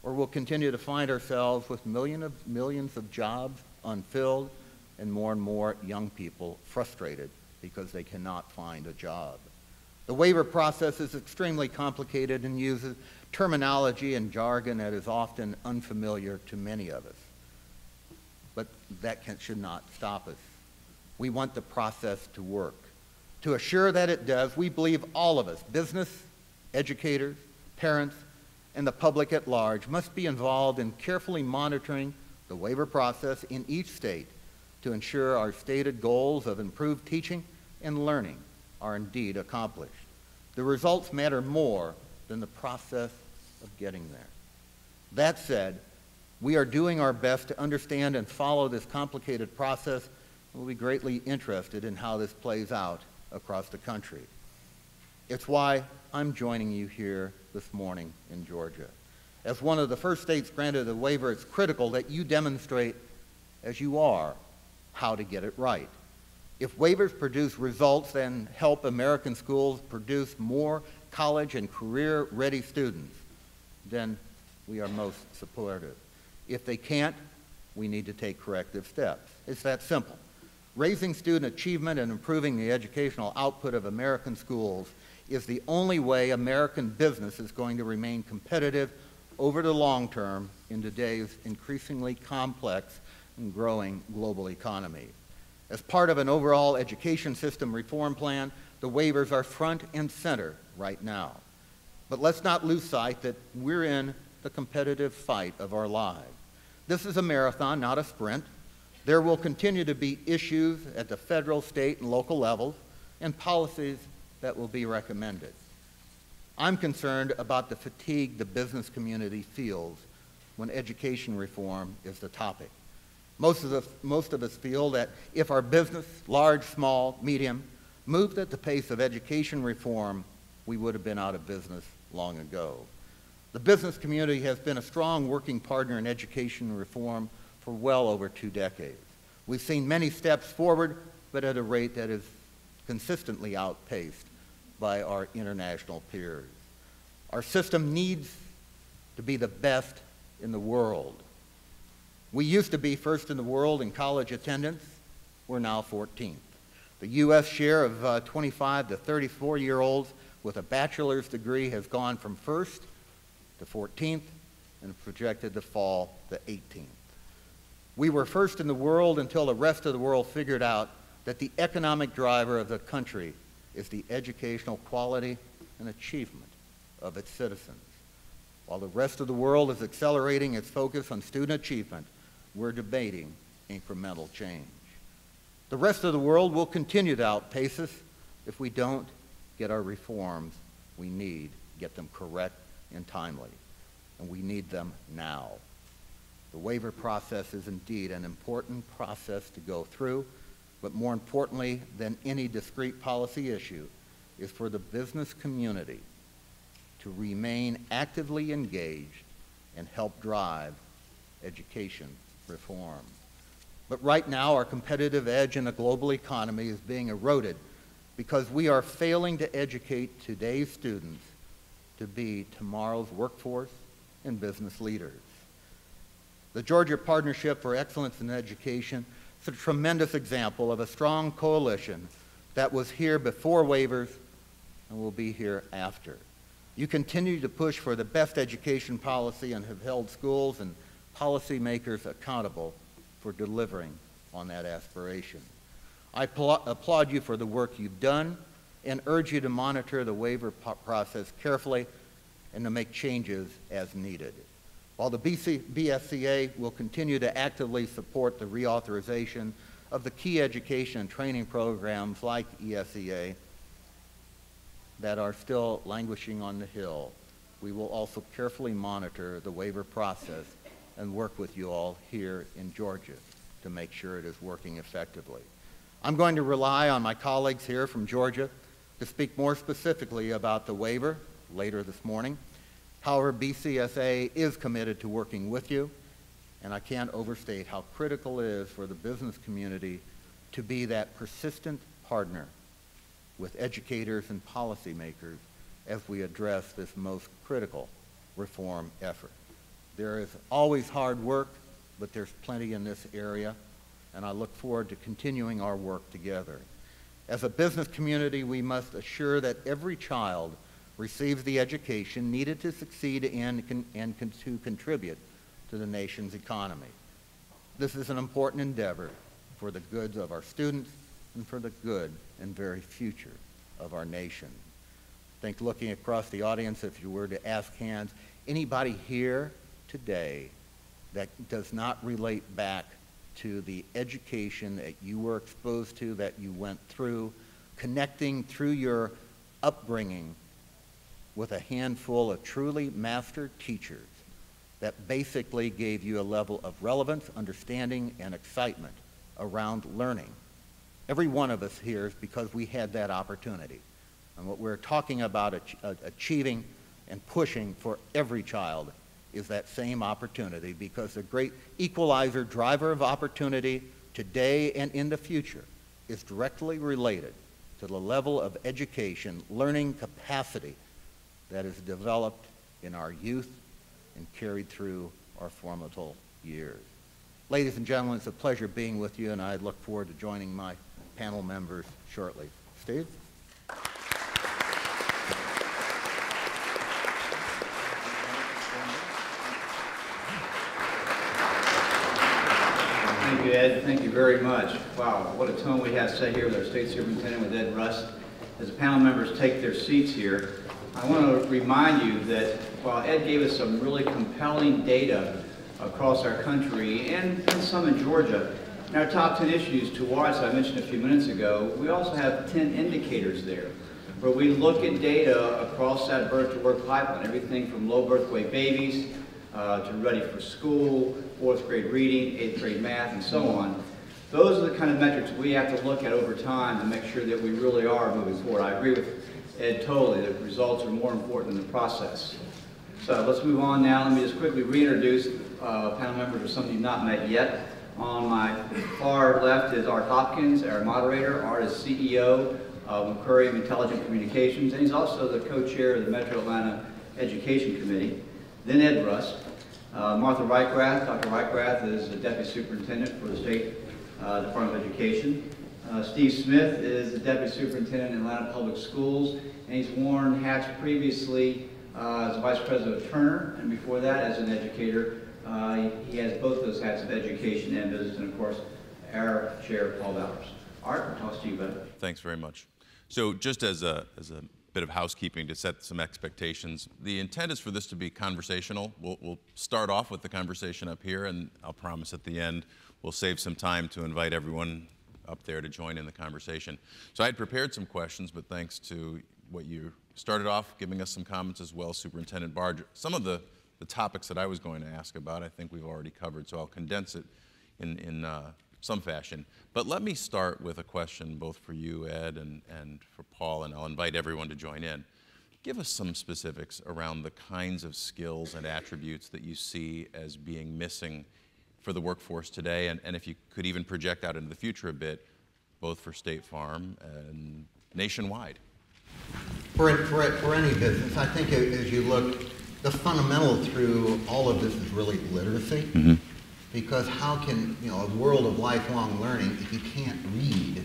or we'll continue to find ourselves with millions of jobs unfilled and more young people frustrated because they cannot find a job. The waiver process is extremely complicated and uses terminology and jargon that is often unfamiliar to many of us. But that should not stop us. We want the process to work. To assure that it does, we believe all of us, business, educators, parents, and the public at large, must be involved in carefully monitoring the waiver process in each state to ensure our stated goals of improved teaching and learning are indeed accomplished. The results matter more than the process of getting there. That said, we are doing our best to understand and follow this complicated process, and we'll be greatly interested in how this plays out across the country. It's why I'm joining you here this morning in Georgia. As one of the first states granted a waiver, it's critical that you demonstrate, as you are, how to get it right. If waivers produce results that help American schools produce more college and career-ready students, then we are most supportive. If they can't, we need to take corrective steps. It's that simple. Raising student achievement and improving the educational output of American schools is the only way American business is going to remain competitive over the long term in today's increasingly complex and growing global economy. As part of an overall education system reform plan, the waivers are front and center right now. But let's not lose sight that we're in the competitive fight of our lives. This is a marathon, not a sprint. There will continue to be issues at the federal, state, and local levels, and policies that will be recommended. I'm concerned about the fatigue the business community feels when education reform is the topic. Most of us feel that if our business, large, small, medium, moved at the pace of education reform, we would have been out of business long ago. The business community has been a strong working partner in education reform for well over 2 decades. We've seen many steps forward, but at a rate that is consistently outpaced by our international peers. Our system needs to be the best in the world. We used to be first in the world in college attendance. We're now 14th. The U.S. share of 25 to 34-year-olds with a bachelor's degree has gone from first to 14th and projected to fall to 18th. We were first in the world until the rest of the world figured out that the economic driver of the country is the educational quality and achievement of its citizens. While the rest of the world is accelerating its focus on student achievement, we're debating incremental change. The rest of the world will continue to outpace us if we don't get our reforms we need, get them correct and timely, and we need them now. The waiver process is indeed an important process to go through, but more importantly than any discrete policy issue is for the business community to remain actively engaged and help drive education reform. But right now, our competitive edge in the global economy is being eroded because we are failing to educate today's students to be tomorrow's workforce and business leaders. The Georgia Partnership for Excellence in Education is a tremendous example of a strong coalition that was here before waivers and will be here after. You continue to push for the best education policy and have held schools and policymakers accountable for delivering on that aspiration. I applaud you for the work you've done and urge you to monitor the waiver process carefully and to make changes as needed. While the BSCA will continue to actively support the reauthorization of the key education and training programs like ESEA that are still languishing on the Hill, we will also carefully monitor the waiver process and work with you all here in Georgia to make sure it is working effectively. I'm going to rely on my colleagues here from Georgia to speak more specifically about the waiver later this morning. However, BCSA is committed to working with you, and I can't overstate how critical it is for the business community to be that persistent partner with educators and policymakers as we address this most critical reform effort. There is always hard work, but there's plenty in this area, and I look forward to continuing our work together. As a business community, we must assure that every child receives the education needed to succeed and to contribute to the nation's economy. This is an important endeavor for the goods of our students and for the good and very future of our nation. I think looking across the audience, if you were to ask hands, anybody here today that does not relate back to the education that you were exposed to, that you went through, connecting through your upbringing with a handful of truly master teachers that basically gave you a level of relevance, understanding, and excitement around learning. Every one of us here is because we had that opportunity. And what we're talking about achieving and pushing for every child is that same opportunity, because the great equalizer, driver of opportunity today and in the future is directly related to the level of education, learning capacity that is developed in our youth and carried through our formative years. Ladies and gentlemen, it's a pleasure being with you, and I look forward to joining my panel members shortly. Steve? Thank you, Ed. Thank you very much. Wow, what a tone we have set here with our State Superintendent, with Ed Rust. As the panel members take their seats here, I want to remind you that while Ed gave us some really compelling data across our country and some in Georgia, in our top 10 issues to watch, I mentioned a few minutes ago, we also have 10 indicators there, where we look at data across that birth-to-work pipeline, everything from low birth weight babies to ready for school, 4th grade reading, 8th grade math, and so on. Those are the kind of metrics we have to look at over time to make sure that we really are moving forward. I agree with Ed totally, that results are more important than the process. So let's move on now. Let me just quickly reintroduce panel members, or some of you not met yet. On my far left is Art Hopkins, our moderator. Art is CEO of McCurry Intelligent Communications, and he's also the co-chair of the Metro Atlanta Education Committee. Then Ed Rust. Martha Reichrath. Dr. Reichrath is the Deputy Superintendent for the State Department of Education. Steve Smith is the Deputy Superintendent in Atlanta Public Schools, and he's worn hats previously as Vice President of Turner, and before that as an educator. He has both those hats of education and business, and of course, our chair, Paul Bowers. Art, I'll toss to you, buddy. Thanks very much. So just as a bit of housekeeping to set some expectations, the intent is for this to be conversational. We'll start off with the conversation up here, and I'll promise at the end we'll save some time to invite everyone up there to join in the conversation. So I had prepared some questions, but thanks to what you started off, giving us some comments as well, Superintendent Barge, some of the topics that I was going to ask about, I think we've already covered, so I'll condense it in some fashion. But let me start with a question both for you, Ed, and for Paul, and I'll invite everyone to join in. Give us some specifics around the kinds of skills and attributes that you see as being missing for the workforce today, and if you could even project out into the future a bit, both for State Farm and nationwide. For any business, I think as you look, the fundamental through all of this is really literacy. Mm-hmm. Because how can, a world of lifelong learning, if you can't read,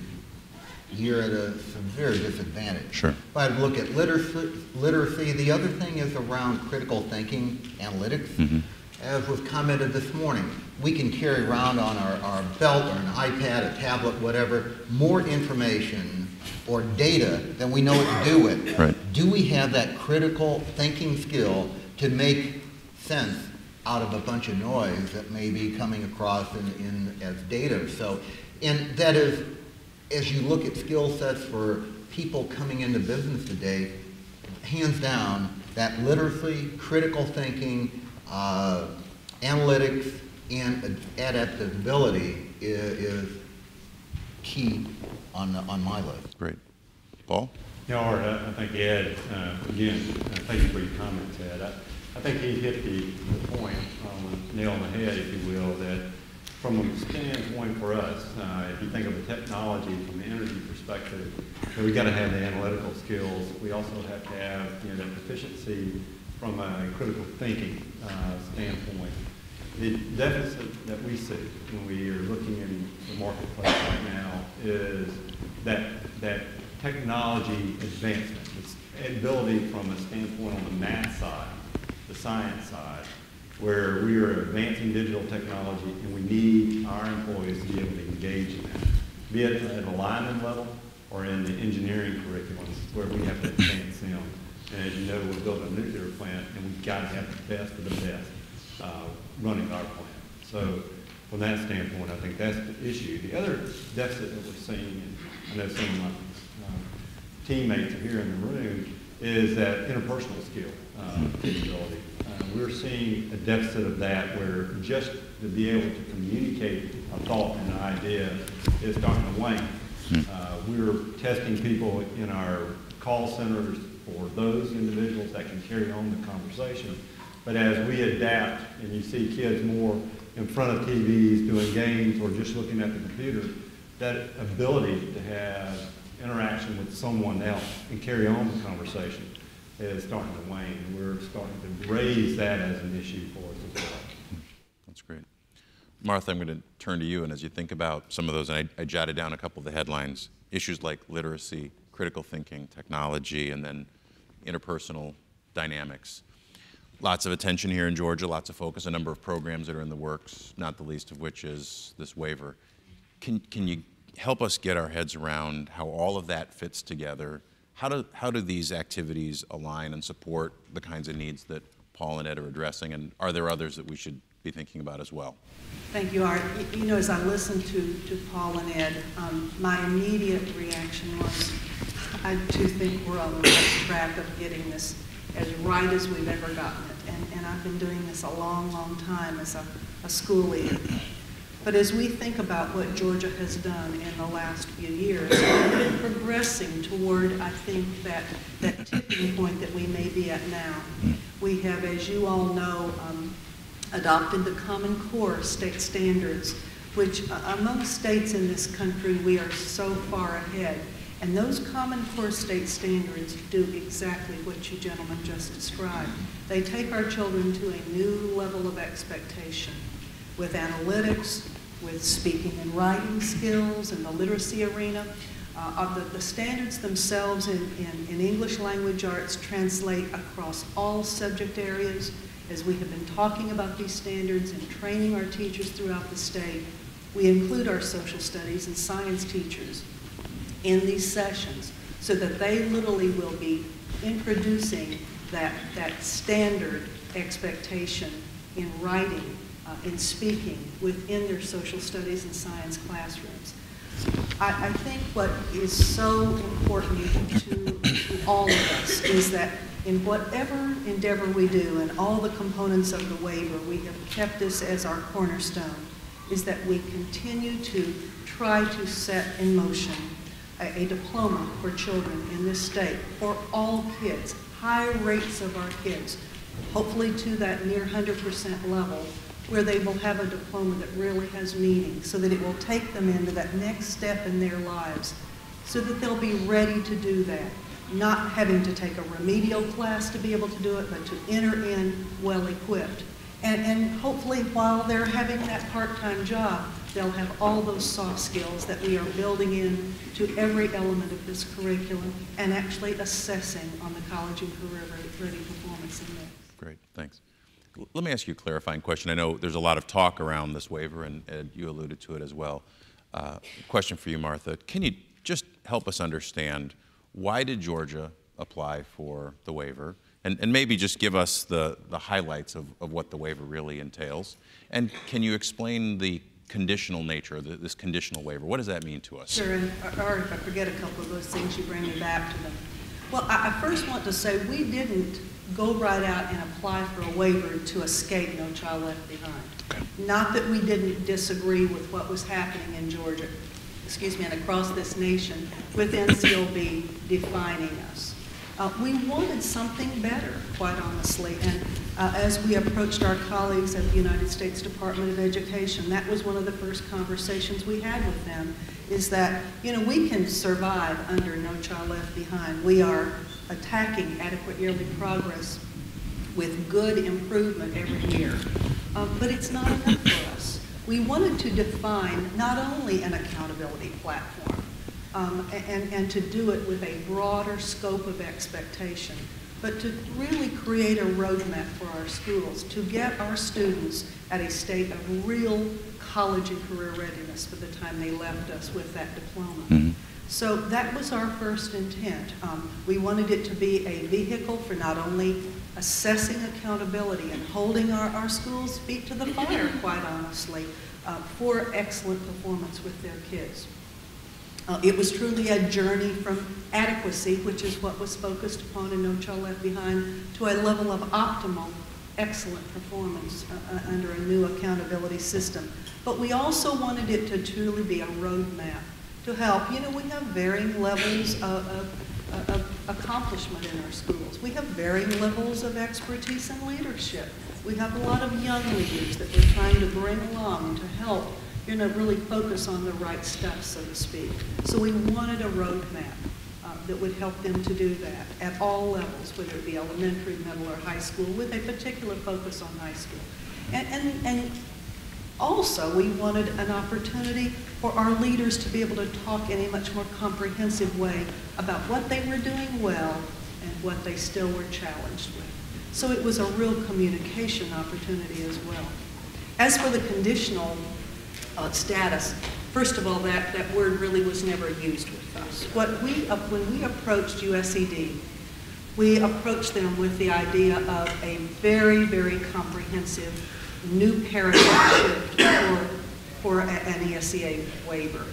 you're at a severe disadvantage. Sure. If I look at literacy, the other thing is around critical thinking, analytics. Mm-hmm. As was commented this morning, we can carry around on our belt or an iPad, a tablet, whatever, more information or data than we know what to do with. Right. Do we have that critical thinking skill to make sense out of a bunch of noise that may be coming across as data? So, and that is, as you look at skill sets for people coming into business today, hands down, that literacy, critical thinking, analytics, and adaptability is key on my list. Great. Paul? Yeah, Art, I think Ed, again, thank you for your comments, Ed. I think he hit the point, nail on the head, if you will, that from a standpoint for us, if you think of the technology from the energy perspective, we've got to have the analytical skills. We also have to have that proficiency from a critical thinking standpoint. The deficit that we see when we are looking in the marketplace right now is that technology advancement, its ability from a standpoint on the math side, the science side, where we are advancing digital technology and we need our employees to be able to engage in that, be it at a lineman level or in the engineering curriculums where we have to advance them. And as you know, we're building a nuclear plant and we've got to have the best of the best running our plant. So from that standpoint, I think that's the issue. The other deficit that we're seeing, and I know some of my teammates are here in the room, is that interpersonal skill capability. We're seeing a deficit of that where just to be able to communicate a thought and an idea is starting to wane. We're testing people in our call centers for those individuals that can carry on the conversation. But as we adapt and you see kids more in front of TVs doing games or just looking at the computer, that ability to have interaction with someone else and carry on the conversation is starting to wane. And we're starting to raise that as an issue for us as well. That's great. Martha, I'm going to turn to you, and as you think about some of those, and I jotted down a couple of the headlines, issues like literacy, critical thinking, technology, and then interpersonal dynamics. Lots of attention here in Georgia, lots of focus, a number of programs that are in the works, not the least of which is this waiver. Can you help us get our heads around how all of that fits together? How do these activities align and support the kinds of needs that Paul and Ed are addressing, and are there others that we should be thinking about as well? Thank you, Art. You know, as I listened to Paul and Ed, my immediate reaction was, I do think we're on the right track of getting this as right as we've ever gotten it. And I've been doing this a long, long time as a school leader. But as we think about what Georgia has done in the last few years, we've been progressing toward, I think, that tipping point that we may be at now. We have, as you all know, adopted the Common Core state standards, which among states in this country, we are so far ahead. And those Common Core state standards do exactly what you gentlemen just described. They take our children to a new level of expectation with analytics, with speaking and writing skills in the literacy arena. The standards themselves in English language arts translate across all subject areas. As we have been talking about these standards and training our teachers throughout the state, we include our social studies and science teachers in these sessions so that they literally will be introducing that standard expectation in writing, in speaking within their social studies and science classrooms. I think what is so important to all of us is that in whatever endeavor we do and all the components of the waiver, we have kept this as our cornerstone, is that we continue to try to set in motion a diploma for children in this state, for all kids, high rates of our kids, hopefully to that near 100% level, where they will have a diploma that really has meaning, so that it will take them into that next step in their lives, so that they'll be ready to do that, not having to take a remedial class to be able to do it, but to enter in well-equipped. And hopefully while they're having that part-time job, they'll have all those soft skills that we are building in to every element of this curriculum and actually assessing on the college and career ready performance index. Great, thanks. Let me ask you a clarifying question. I know there's a lot of talk around this waiver, and Ed, you alluded to it as well. Question for you, Martha. Can you just help us understand, why did Georgia apply for the waiver? And maybe just give us the highlights of what the waiver really entails. And can you explain the conditional nature of this conditional waiver? What does that mean to us? Sure, or if I forget a couple of those things, you bring me back to them. Well, I first want to say we didn't go right out and apply for a waiver to escape No Child Left Behind. Okay. Not that we didn't disagree with what was happening in Georgia, and across this nation with NCLB defining us. We wanted something better, quite honestly, and as we approached our colleagues at the United States Department of Education, that was one of the first conversations we had with them, is that, you know, we can survive under No Child Left Behind. We are attacking adequate yearly progress with good improvement every year, but it's not enough for us. We wanted to define not only an accountability platform, and to do it with a broader scope of expectation, but to really create a roadmap for our schools to get our students at a state of real college and career readiness by the time they left us with that diploma. Mm-hmm. So that was our first intent. We wanted it to be a vehicle for not only assessing accountability and holding our schools' feet to the fire, quite honestly, for excellent performance with their kids. It was truly a journey from adequacy, which is what was focused upon in No Child Left Behind, to a level of optimal, excellent performance under a new accountability system. But we also wanted it to truly be a roadmap to help. You know, we have varying levels of accomplishment in our schools. We have varying levels of expertise and leadership. We have a lot of young leaders that we're trying to bring along to help, you know, really focus on the right stuff, so to speak. So we wanted a roadmap that would help them to do that at all levels, whether it be elementary, middle, or high school, with a particular focus on high school. And also, we wanted an opportunity for our leaders to be able to talk in a much more comprehensive way about what they were doing well and what they still were challenged with. So it was a real communication opportunity as well. As for the conditional status, first of all, that word really was never used with us. When we approached USED, we approached them with the idea of a very, very comprehensive new paradigm shift for an ESEA waiver.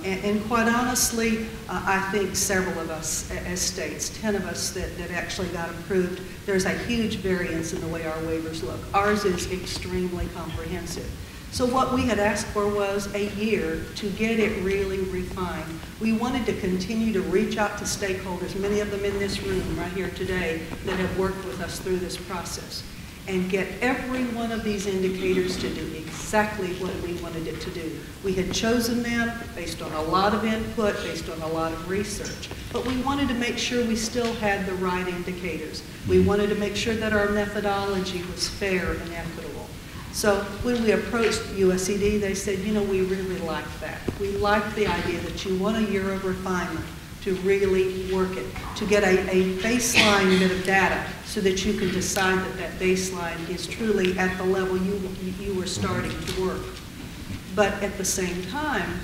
And quite honestly, I think several of us as states, 10 of us that actually got approved, there's a huge variance in the way our waivers look. Ours is extremely comprehensive. So what we had asked for was a year to get it really refined. We wanted to continue to reach out to stakeholders, many of them in this room right here today, that have worked with us through this process, and get every one of these indicators to do exactly what we wanted it to do. We had chosen them based on a lot of input, based on a lot of research, but we wanted to make sure we still had the right indicators. We wanted to make sure that our methodology was fair and equitable. So when we approached USED, they said, you know, we really like that. We like the idea that you want a year of refinement to really work it, to get a baseline bit of data so that you can decide that that baseline is truly at the level you were starting to work. But at the same time,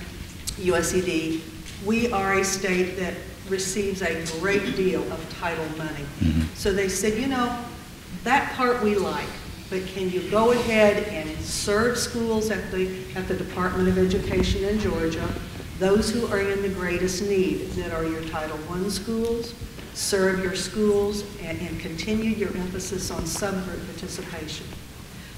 USED, we are a state that receives a great deal of title money. So they said, you know, that part we like, but can you go ahead and serve schools at the Department of Education in Georgia, those who are in the greatest need, that are your Title I schools, serve your schools, and continue your emphasis on subgroup participation.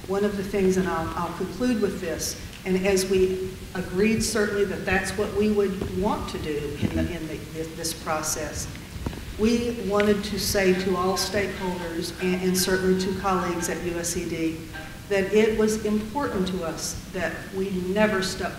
One of the things, and I'll conclude with this, and as we agreed certainly that that's what we would want to do in this process, we wanted to say to all stakeholders and certainly to colleagues at USED that it was important to us that we never step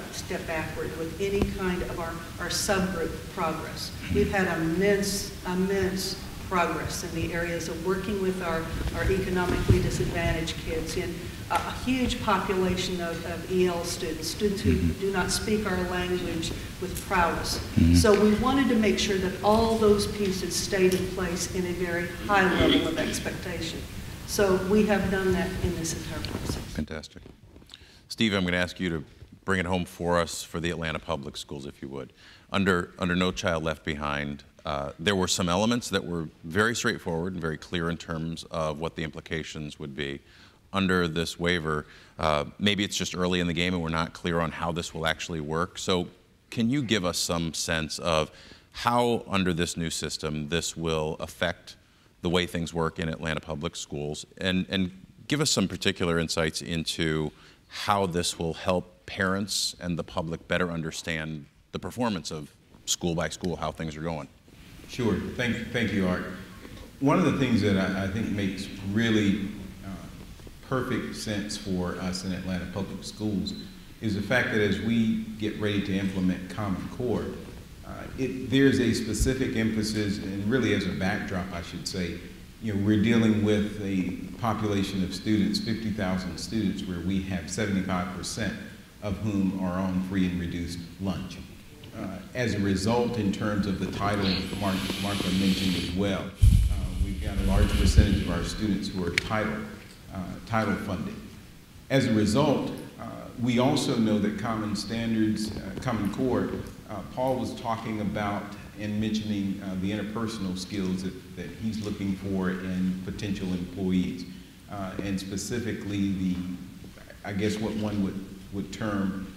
backward with any kind of our subgroup progress. We've had immense progress in the areas of working with our economically disadvantaged kids, in a huge population of EL students who do not speak our language with prowess. So we wanted to make sure that all those pieces stayed in place in a very high level of expectation. So we have done that in this entire process. Fantastic. Steve, I'm going to ask you to bring it home for us for the Atlanta Public Schools, if you would. Under No Child Left Behind, there were some elements that were very straightforward and very clear in terms of what the implications would be. Under this waiver, maybe it's just early in the game and we're not clear on how this will actually work. So can you give us some sense of how, under this new system, this will affect the way things work in Atlanta Public Schools, and give us some particular insights into how this will help parents and the public better understand the performance of school by school, how things are going? Sure. Thank you, Art. One of the things that I think makes really perfect sense for us in Atlanta Public Schools is the fact that as we get ready to implement Common Core, there's a specific emphasis, and really as a backdrop, I should say, you know, we're dealing with a population of students, 50,000 students, where we have 75% of whom are on free and reduced lunch. As a result, in terms of the title, Martha mentioned as well, we've got a large percentage of our students who are title funded. As a result, we also know that Common Standards, Common Core, Paul was talking about and mentioning the interpersonal skills that he's looking for in potential employees, and specifically I guess what one would would term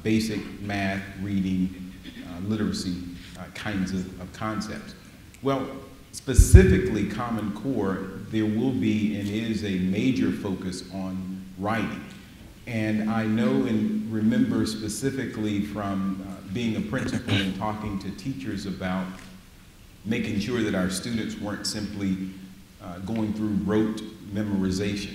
basic math, reading, literacy kinds of concepts. Well, specifically Common Core, there will be and is a major focus on writing. And I know and remember specifically from being a principal and talking to teachers about making sure that our students weren't simply going through rote memorization.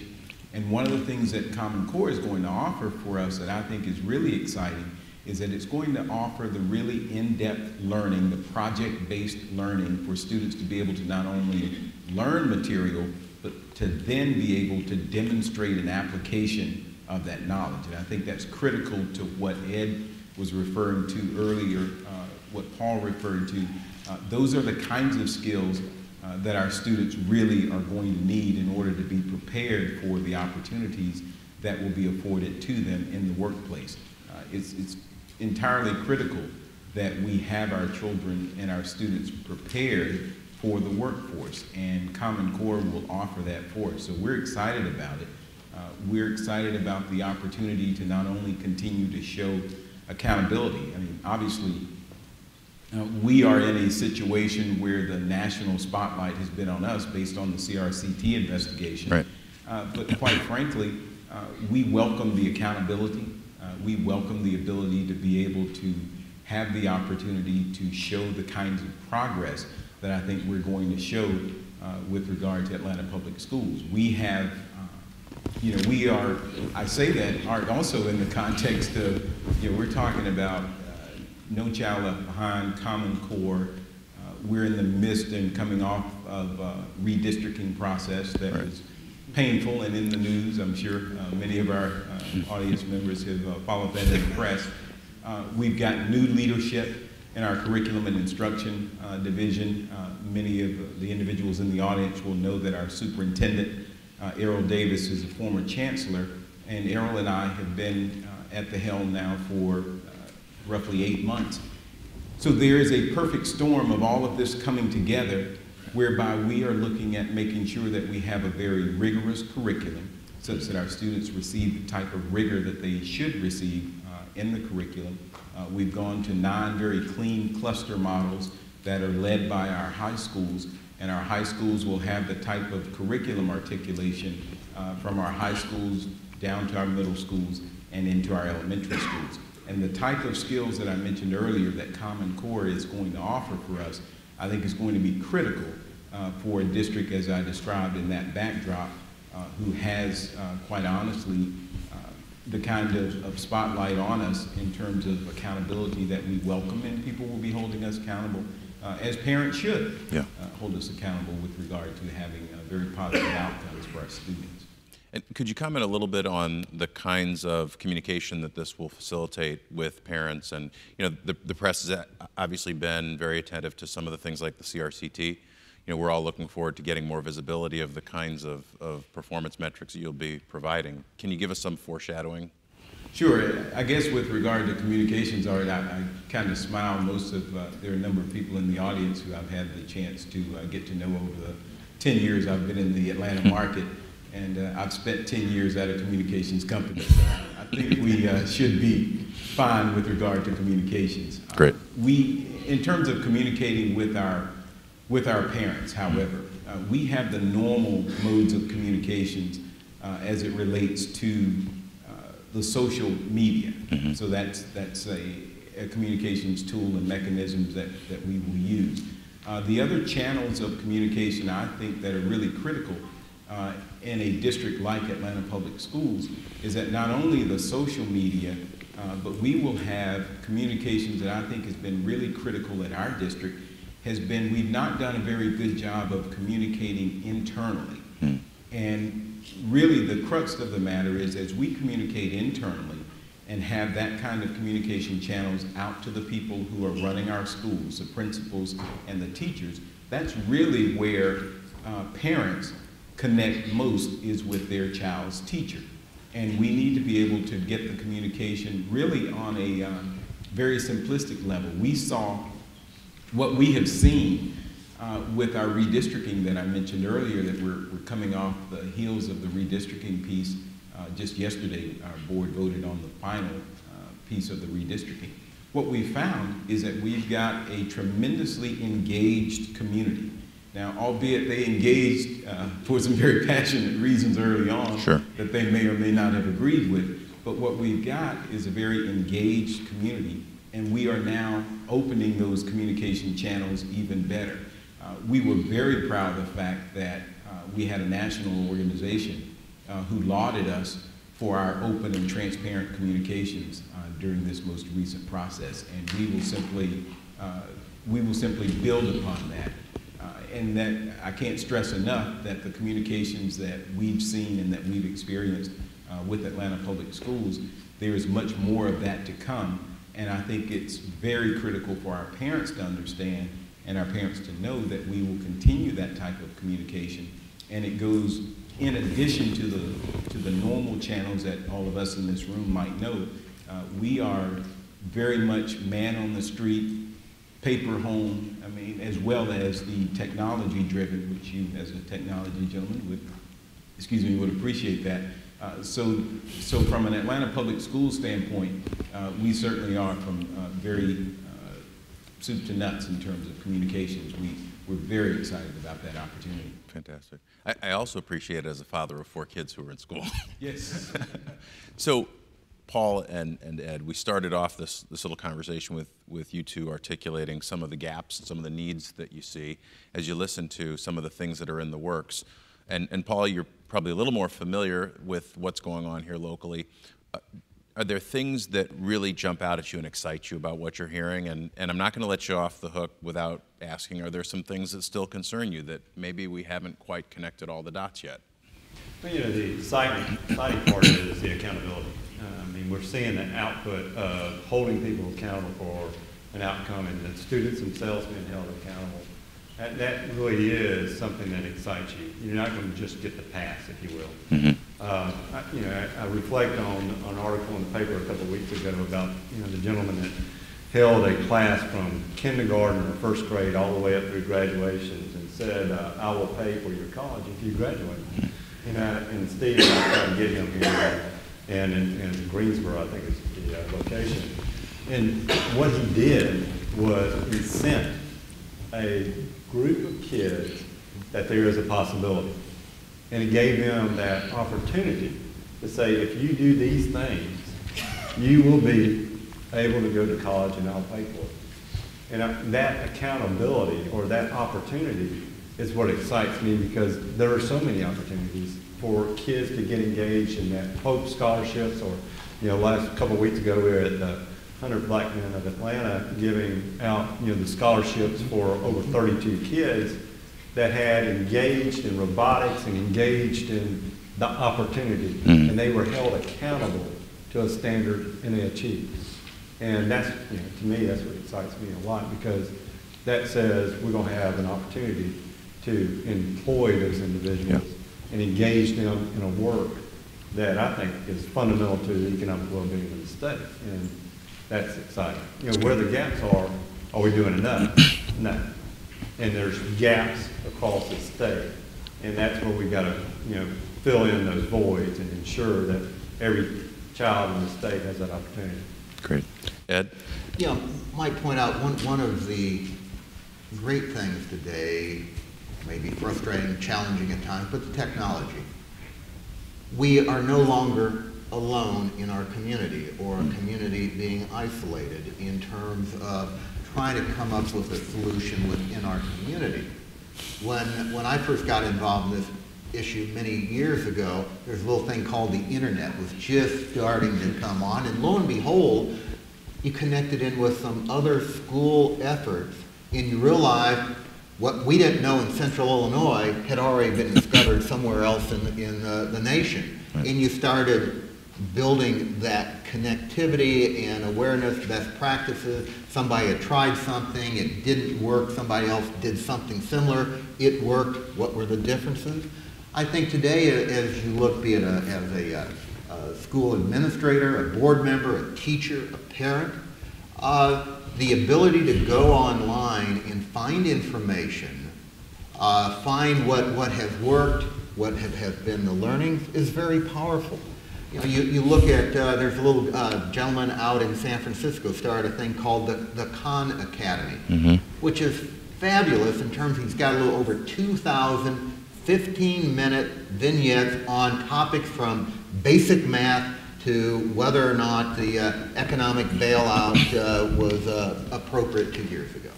And one of the things that Common Core is going to offer for us that I think is really exciting is that it's going to offer the really in-depth learning, the project-based learning for students to be able to not only learn material, but to then be able to demonstrate an application of that knowledge. And I think that's critical to what Ed was referring to earlier, what Paul referred to. Those are the kinds of skills that our students really are going to need in order to be prepared for the opportunities that will be afforded to them in the workplace. It's entirely critical that we have our children and our students prepared for the workforce, and Common Core will offer that for us. So we're excited about it. We're excited about the opportunity to not only continue to show accountability. I mean, obviously, we are in a situation where the national spotlight has been on us based on the CRCT investigation. Right. But quite frankly, we welcome the accountability. We welcome the ability to be able to have the opportunity to show the kinds of progress that I think we're going to show with regard to Atlanta Public Schools. We have, we are, I say that, Art, also in the context of, we're talking about No Child Left Behind, Common Core. We're in the midst and coming off of a redistricting process that was painful and in the news. I'm sure many of our audience members have followed that in the press. We've got new leadership in our curriculum and instruction division. Many of the individuals in the audience will know that our superintendent, Errol Davis, is a former chancellor, and Errol and I have been at the helm now for roughly 8 months. So there is a perfect storm of all of this coming together, whereby we are looking at making sure that we have a very rigorous curriculum such that our students receive the type of rigor that they should receive in the curriculum. We've gone to 9 very clean cluster models that are led by our high schools, and our high schools will have the type of curriculum articulation from our high schools down to our middle schools and into our elementary schools. And the type of skills that I mentioned earlier that Common Core is going to offer for us, I think is going to be critical for a district, as I described in that backdrop, who has, quite honestly, the kind of spotlight on us in terms of accountability that we welcome, and people will be holding us accountable, as parents should hold us accountable with regard to having very positive outcomes for our students. And could you comment a little bit on the kinds of communication that this will facilitate with parents? And the press has obviously been very attentive to some of the things like the CRCT. We're all looking forward to getting more visibility of the kinds of performance metrics that you'll be providing. Can you give us some foreshadowing? Sure. I guess with regard to communications, Art, I kind of smile. There are a number of people in the audience who I've had the chance to get to know over the 10 years I've been in the Atlanta market. And I've spent 10 years at a communications company. So I think we should be fine with regard to communications. Great. In terms of communicating with our parents, however, we have the normal modes of communications as it relates to the social media. Mm-hmm. So that's a communications tool and mechanisms that we will use. The other channels of communication I think that are really critical in a district like Atlanta Public Schools is that not only the social media, but we will have communications that I think has been really critical in our district has been we've not done a very good job of communicating internally. Mm. And really the crux of the matter is as we communicate internally and have that kind of communication channels out to the people who are running our schools, the principals and the teachers, that's really where parents connect most is with their child's teacher. And we need to be able to get the communication really on a very simplistic level. We saw what we have seen with our redistricting that I mentioned earlier, that we're coming off the heels of the redistricting piece Just yesterday, our board voted on the final piece of the redistricting. What we found is that we've got a tremendously engaged community. Now, albeit they engaged for some very passionate reasons early on that they may or may not have agreed with, but what we've got is a very engaged community, and we are now opening those communication channels even better. We were very proud of the fact that we had a national organization who lauded us for our open and transparent communications during this most recent process, and we will simply build upon that. And that I can't stress enough that the communications that we've seen and that we've experienced with Atlanta Public Schools, there is much more of that to come. And I think it's very critical for our parents to understand and our parents to know that we will continue that type of communication. And it goes in addition to the normal channels that all of us in this room might know. We are very much man on the street, paper home, I mean, as well as the technology driven, which you as a technology gentleman would appreciate that. So from an Atlanta Public Schools standpoint, we certainly are from very soup to nuts in terms of communications. We're very excited about that opportunity. Fantastic. I also appreciate it as a father of 4 kids who are in school. Yes. So, Paul and Ed, we started off this little conversation with you two articulating some of the gaps, some of the needs that you see as you listen to some of the things that are in the works. And Paul, you're probably a little more familiar with what's going on here locally. Are there things that really jump out at you and excite you about what you're hearing? And I'm not going to let you off the hook without asking, are there some things that still concern you that maybe we haven't quite connected all the dots yet? Well, the exciting part is the accountability. I mean, we're seeing the output of holding people accountable for an outcome and the students themselves being held accountable. That really is something that excites you. You're not going to just get the pass, if you will. Mm-hmm. I reflect on an article in the paper a couple of weeks ago about the gentleman that held a class from kindergarten or first grade all the way up through graduations and said, I will pay for your college if you graduate. And Steve and I tried to get him here, and in Greensboro, I think is the location. And what he did was he sent a group of kids that there is a possibility. And it gave them that opportunity to say, if you do these things, you will be able to go to college and I'll pay for it. And that accountability or that opportunity is what excites me, because there are so many opportunities for kids to get engaged in that Hope scholarships, or last couple of weeks ago we were at the 100 Black Men of Atlanta giving out the scholarships for over 32 kids that had engaged in robotics and engaged in the opportunity, and they were held accountable to a standard and they achieved. And that's, to me, that's what excites me a lot, because that says we're going to have an opportunity to employ those individuals and engage them in a work that I think is fundamental to the economic well-being of the state. And that's exciting. Where the gaps are we doing enough? No. And there's gaps across the state. And that's where we got to, fill in those voids and ensure that every child in the state has that opportunity. Great. Ed? Yeah, might point out one of the great things today, maybe frustrating, challenging at times, but the technology. We are no longer alone in our community, or a community being isolated in terms of trying to come up with a solution within our community. When I first got involved in this issue many years ago, there's a little thing called the internet was just starting to come on, and lo and behold, you connected in with some other school efforts, and you realized what we didn't know in Central Illinois had already been discovered somewhere else in the nation. Right. And you started building that connectivity and awareness, best practices. Somebody had tried something, it didn't work, somebody else did something similar, it worked. What were the differences? I think today, as you look, be it as a school administrator, a board member, a teacher, a parent, the ability to go online and find information, find what has worked, what have been the learnings, is very powerful. You know, you look at, there's a little gentleman out in San Francisco started a thing called the Khan Academy, which is fabulous in terms of he's got a little over 2,000 15-minute vignettes on topics from basic math to whether or not the economic bailout was appropriate 2 years ago.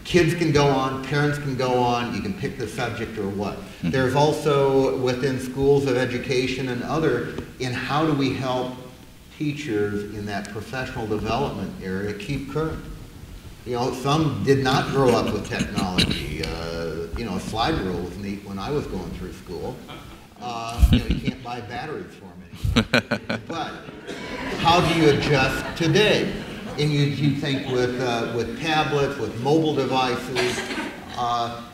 Kids can go on, parents can go on, you can pick the subject or what. There's also within schools of education and other, in how do we help teachers in that professional development area keep current. You know, some did not grow up with technology. You know, a slide rule was neat when I was going through school. You know, you can't buy batteries for them anymore. But how do you adjust today? And you think with tablets, with mobile devices,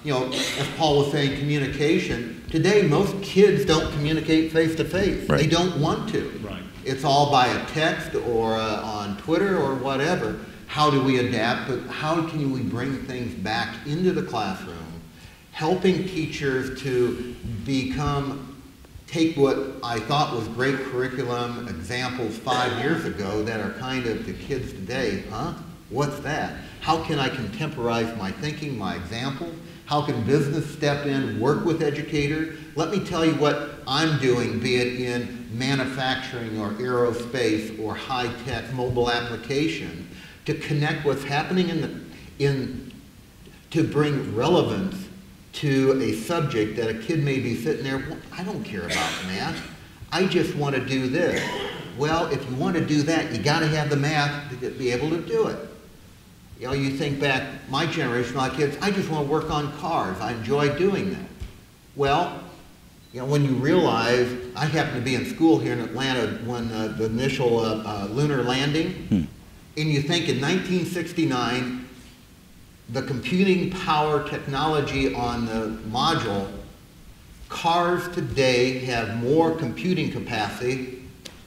you know, as Paul was saying, communication. Today, most kids don't communicate face-to-face. Right. They don't want to. Right. It's all by a text or on Twitter or whatever. How do we adapt? But how can we bring things back into the classroom, helping teachers to take what I thought was great curriculum examples 5 years ago that are kind of to kids today, huh? What's that? How can I contemporize my thinking, my examples? How can business step in, work with educators? Let me tell you what I'm doing, be it in manufacturing or aerospace or high-tech mobile application, to connect what's happening to bring relevance to a subject that a kid may be sitting there, well, I don't care about math. I just want to do this. Well, if you want to do that, you got to have the math to be able to do it. You know, you think back, my generation, my kids, I just want to work on cars. I enjoy doing that. Well, you know, when you realize, I happened to be in school here in Atlanta when the initial lunar landing, and you think in 1969, the computing power technology on the module, cars today have more computing capacity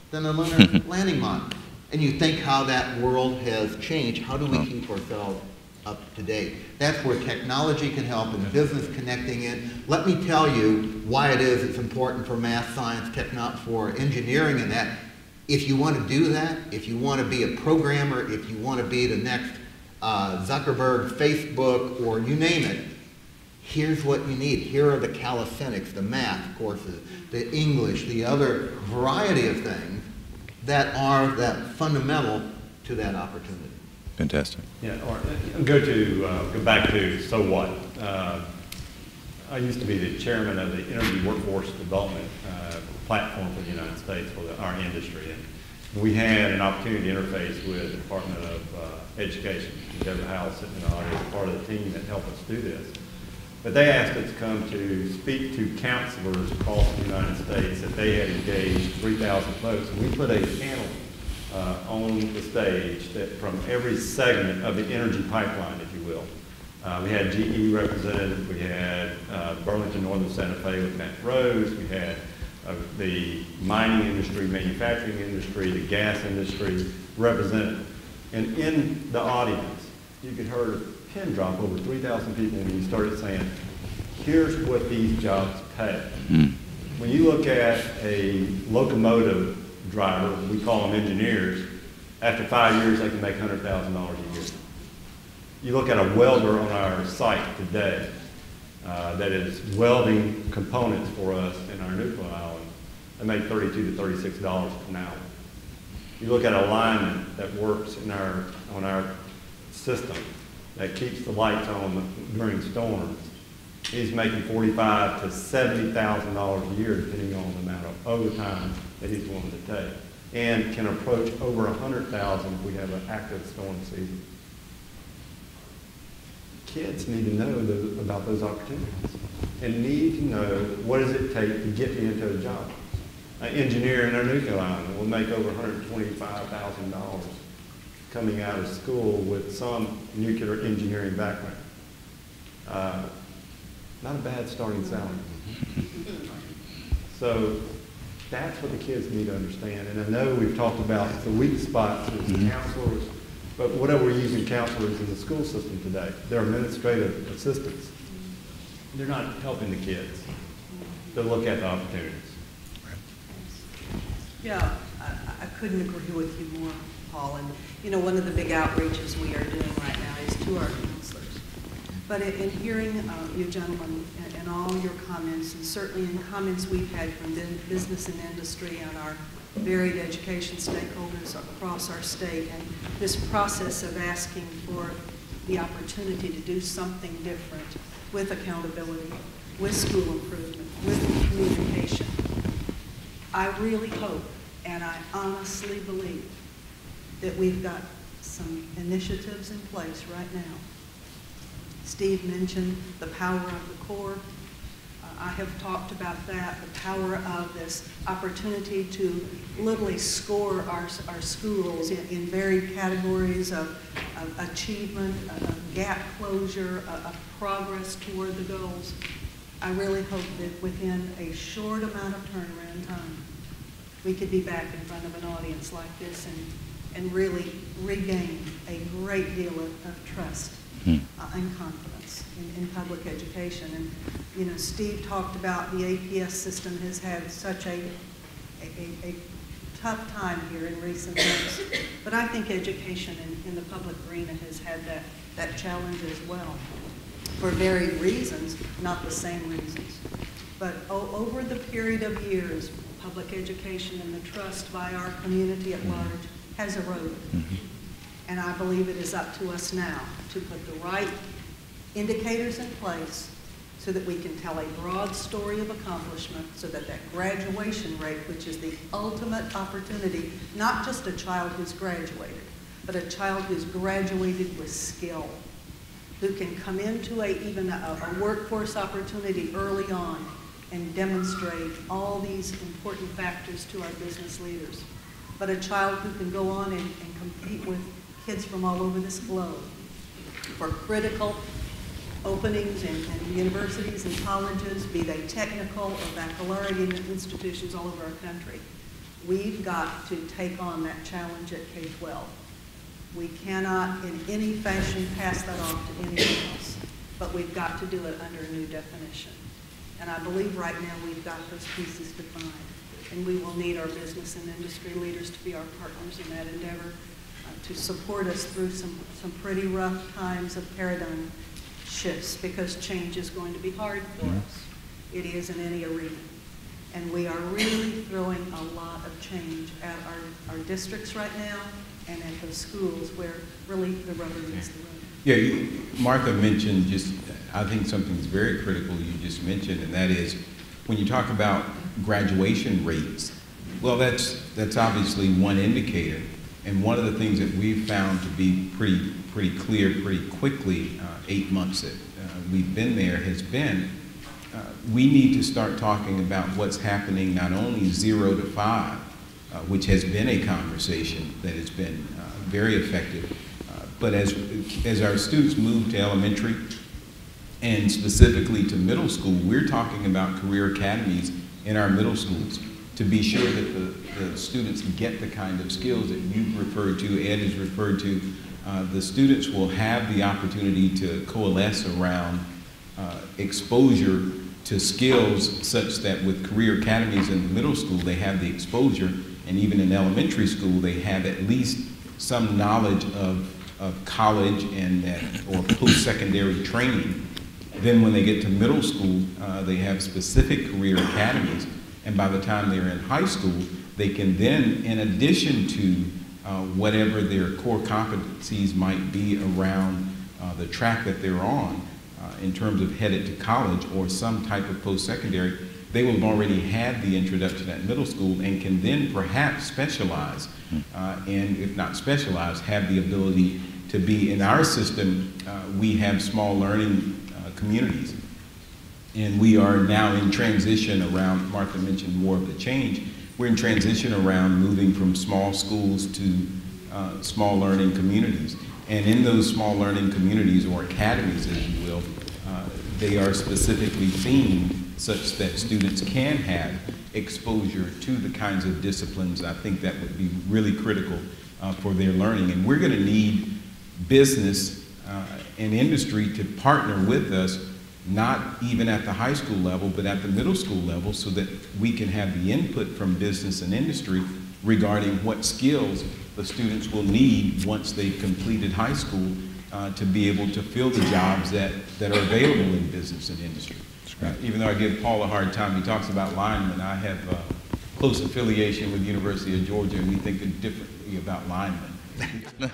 than the lunar landing module. And you think how that world has changed. How do we keep ourselves up to date? That's where technology can help and business connecting in. Let me tell you why it is it's important for math, science, for engineering and that. If you want to do that, if you want to be a programmer, if you want to be the next Zuckerberg, Facebook, or you name it, here's what you need. Here are the calisthenics, the math courses, the English, the other variety of things that are that fundamental to that opportunity. Fantastic. Yeah, or go back to so what. I used to be the chairman of the Energy Workforce Development platform for the United States for our industry, and we had an opportunity to interface with the Department of Education. Deborah Howell sitting in the audience, part of the team that helped us do this. But they asked us to come to speak to counselors across the United States that they had engaged 3,000 folks. And we put a panel on the stage that from every segment of the energy pipeline, if you will. We had GE represented, we had Burlington Northern Santa Fe with Matt Rose, we had the mining industry, manufacturing industry, the gas industry represented. And in the audience, you could hear a pin drop over 3,000 people when you started saying, here's what these jobs pay. When you look at a locomotive driver, we call them engineers, after 5 years they can make $100,000 a year. You look at a welder on our site today that is welding components for us in our nuclear island, they make $32 to $36 an hour. You look at a lineman that works on our system that keeps the lights on during storms. He's making $45,000 to $70,000 a year, depending on the amount of overtime that he's willing to take, and can approach over $100,000 if we have an active storm season. Kids need to know about those opportunities and need to know what does it take to get me into a job. An engineer in our nuclear island will make over $125,000 coming out of school with some nuclear engineering background. Not a bad starting salary. So that's what the kids need to understand. And I know we've talked about the weak spots with counselors, but whatever we're using counselors in the school system today, they're administrative assistants. They're not helping the kids to look at the opportunities. Yeah, I couldn't agree with you more, Paul. And, you know, one of the big outreaches we are doing right now is to our counselors. But in hearing you gentlemen and all your comments, and certainly in comments we've had from business and industry and our varied education stakeholders across our state, and this process of asking for the opportunity to do something different with accountability, with school improvement, with communication, I really hope and I honestly believe that we've got some initiatives in place right now. Steve mentioned the power of the core. I have talked about that, the power of this opportunity to literally score our schools in varied categories of achievement, of gap closure, of progress toward the goals. I really hope that within a short amount of turnaround time, we could be back in front of an audience like this and really regain a great deal of trust and confidence in public education. And, you know, Steve talked about the APS system has had such a tough time here in recent years. But I think education in the public arena has had that challenge as well, for varied reasons, not the same reasons. But over the period of years, public education and the trust by our community at large has eroded. And I believe it is up to us now to put the right indicators in place so that we can tell a broad story of accomplishment, so that that graduation rate, which is the ultimate opportunity, not just a child who's graduated, but a child who's graduated with skill, who can come into even a workforce opportunity early on and demonstrate all these important factors to our business leaders. But a child who can go on and compete with kids from all over this globe for critical openings in universities and colleges, be they technical or baccalaureate institutions all over our country. We've got to take on that challenge at K-12. We cannot in any fashion pass that off to anyone else, but we've got to do it under a new definition. And I believe right now we've got those pieces defined, and we will need our business and industry leaders to be our partners in that endeavor, to support us through some pretty rough times of paradigm shifts, because change is going to be hard for us. It is in any arena. And we are really throwing a lot of change at our districts right now and at the schools where really the rubber meets the road. Yeah, Martha mentioned I think something's very critical you just mentioned, and that is when you talk about graduation rates, well, that's obviously one indicator. And one of the things that we've found to be pretty clear pretty quickly, 8 months that we've been there, has been we need to start talking about what's happening not only 0 to 5, which has been a conversation that has been very effective, but as our students move to elementary and specifically to middle school, we're talking about career academies in our middle schools to be sure that the students get the kind of skills that you've referred to, Ed has referred to. The students will have the opportunity to coalesce around exposure to skills such that with career academies in the middle school, they have the exposure, and even in elementary school, they have at least some knowledge of college and or post-secondary training. Then when they get to middle school, they have specific career academies, and by the time they're in high school, they can then, in addition to whatever their core competencies might be around the track that they're on, in terms of headed to college or some type of post-secondary, they will have already had the introduction at middle school and can then perhaps specialize, and if not specialize, have the ability to be, in our system, we have small learning communities. And we are now in transition around, Martha mentioned more of the change, we're in transition around moving from small schools to small learning communities. And in those small learning communities, or academies as you will, they are specifically themed such that students can have exposure to the kinds of disciplines I think that would be really critical for their learning. And we're going to need business and industry to partner with us, to be sure that the students get the kind of skills that you've referred to, Ed has referred to. The students will have the opportunity to coalesce around exposure to the kinds of disciplines I think that would be really critical for their learning. And we're going to need business and industry to partner with us, to be sure that the students get the kind of skills that you've referred to, Ed has referred to. The students will have the opportunity to coalesce around exposure to the kinds of disciplines I think that would be really critical for their learning. And we're going to need business and industry to partner with us, to be sure that the students get the kind of skills that you've referred to, Ed has referred to. not even at the high school level, but at the middle school level, so that we can have the input from business and industry regarding what skills the students will need once they've completed high school to be able to fill the jobs that are available in business and industry. Even though I give Paul a hard time, he talks about linemen. I have close affiliation with the University of Georgia, and we think differently about linemen. It's a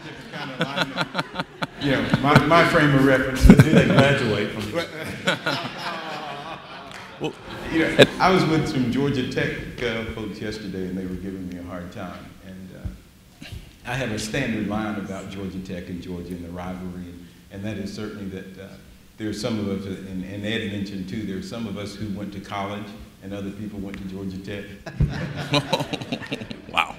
different kind of lineman. Yeah, my frame of reference. Do they graduate from the Well, you know, I was with some Georgia Tech folks yesterday, and they were giving me a hard time. And I have a standard line about Georgia Tech and Georgia and the rivalry, and that is certainly that there are some of us, and Ed mentioned too, there are some of us who went to college, and other people went to Georgia Tech. Wow.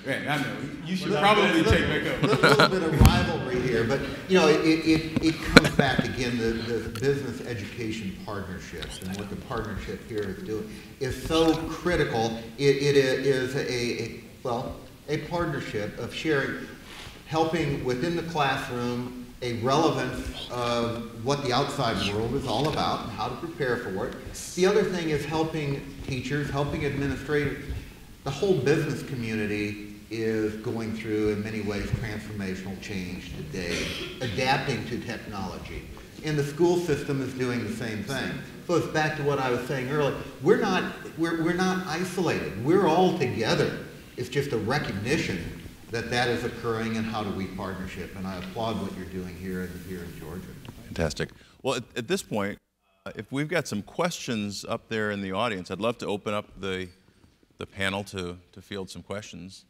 Man, I know. You should probably take back up. A little bit of rivalry here, but you know, it comes back again. The business education partnerships and what the partnership here is doing is so critical. It is a partnership of sharing, helping within the classroom a relevance of what the outside world is all about and how to prepare for it. The other thing is helping teachers, helping administrators. The whole business community is going through, in many ways, transformational change today, adapting to technology. And the school system is doing the same thing. So it's back to what I was saying earlier. We're not isolated. We're all together. It's just a recognition that that is occurring, and how do we partnership. And I applaud what you're doing here in Georgia. Fantastic. Well, at this point, if we've got some questions up there in the audience, I'd love to open up the panel to field some questions.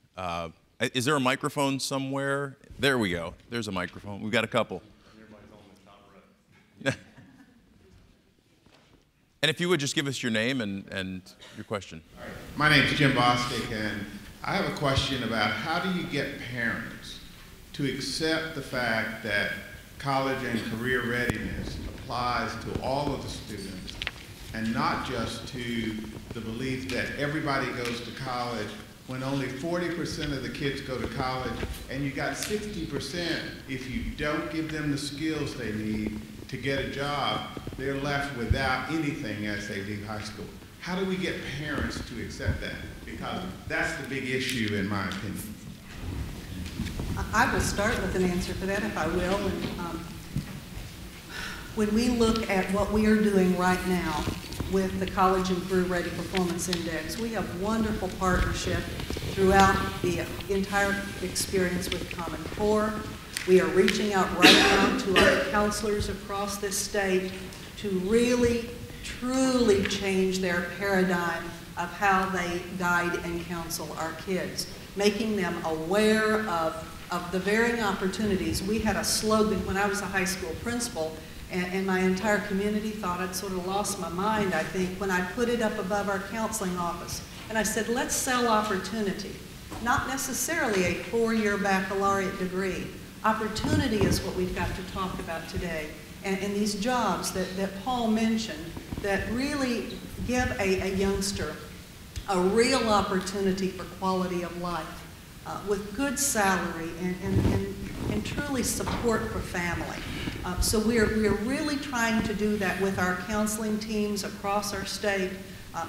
Is there a microphone somewhere? There we go. There's a microphone. We've got a couple. And if you would just give us your name and your question. All right. My name is Jim Bostic, and I have a question about how do you get parents to accept the fact that college and career readiness applies to all of the students, and not just to the belief that everybody goes to college, when only 40% of the kids go to college, and you got 60%, if you don't give them the skills they need to get a job, they're left without anything as they leave high school. How do we get parents to accept that? Because that's the big issue, in my opinion. I will start with an answer for that, if I will. And, when we look at what we are doing right now with the College and Career Ready Performance Index, we have wonderful partnership throughout the entire experience with Common Core. We are reaching out right now to our counselors across this state to really, truly change their paradigm of how they guide and counsel our kids, making them aware of the varying opportunities. We had a slogan when I was a high school principal, and my entire community thought I'd sort of lost my mind, I think, when I put it up above our counseling office. And I said, let's sell opportunity, not necessarily a 4-year baccalaureate degree. Opportunity is what we've got to talk about today. And these jobs that Paul mentioned that really give a youngster a real opportunity for quality of life with good salary and truly support for family. So we're really trying to do that with our counseling teams across our state.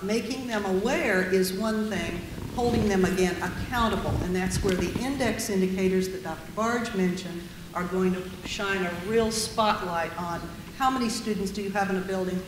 Making them aware is one thing, holding them again accountable, and that's where the index indicators that Dr. Barge mentioned are going to shine a real spotlight on how many students do you have in a building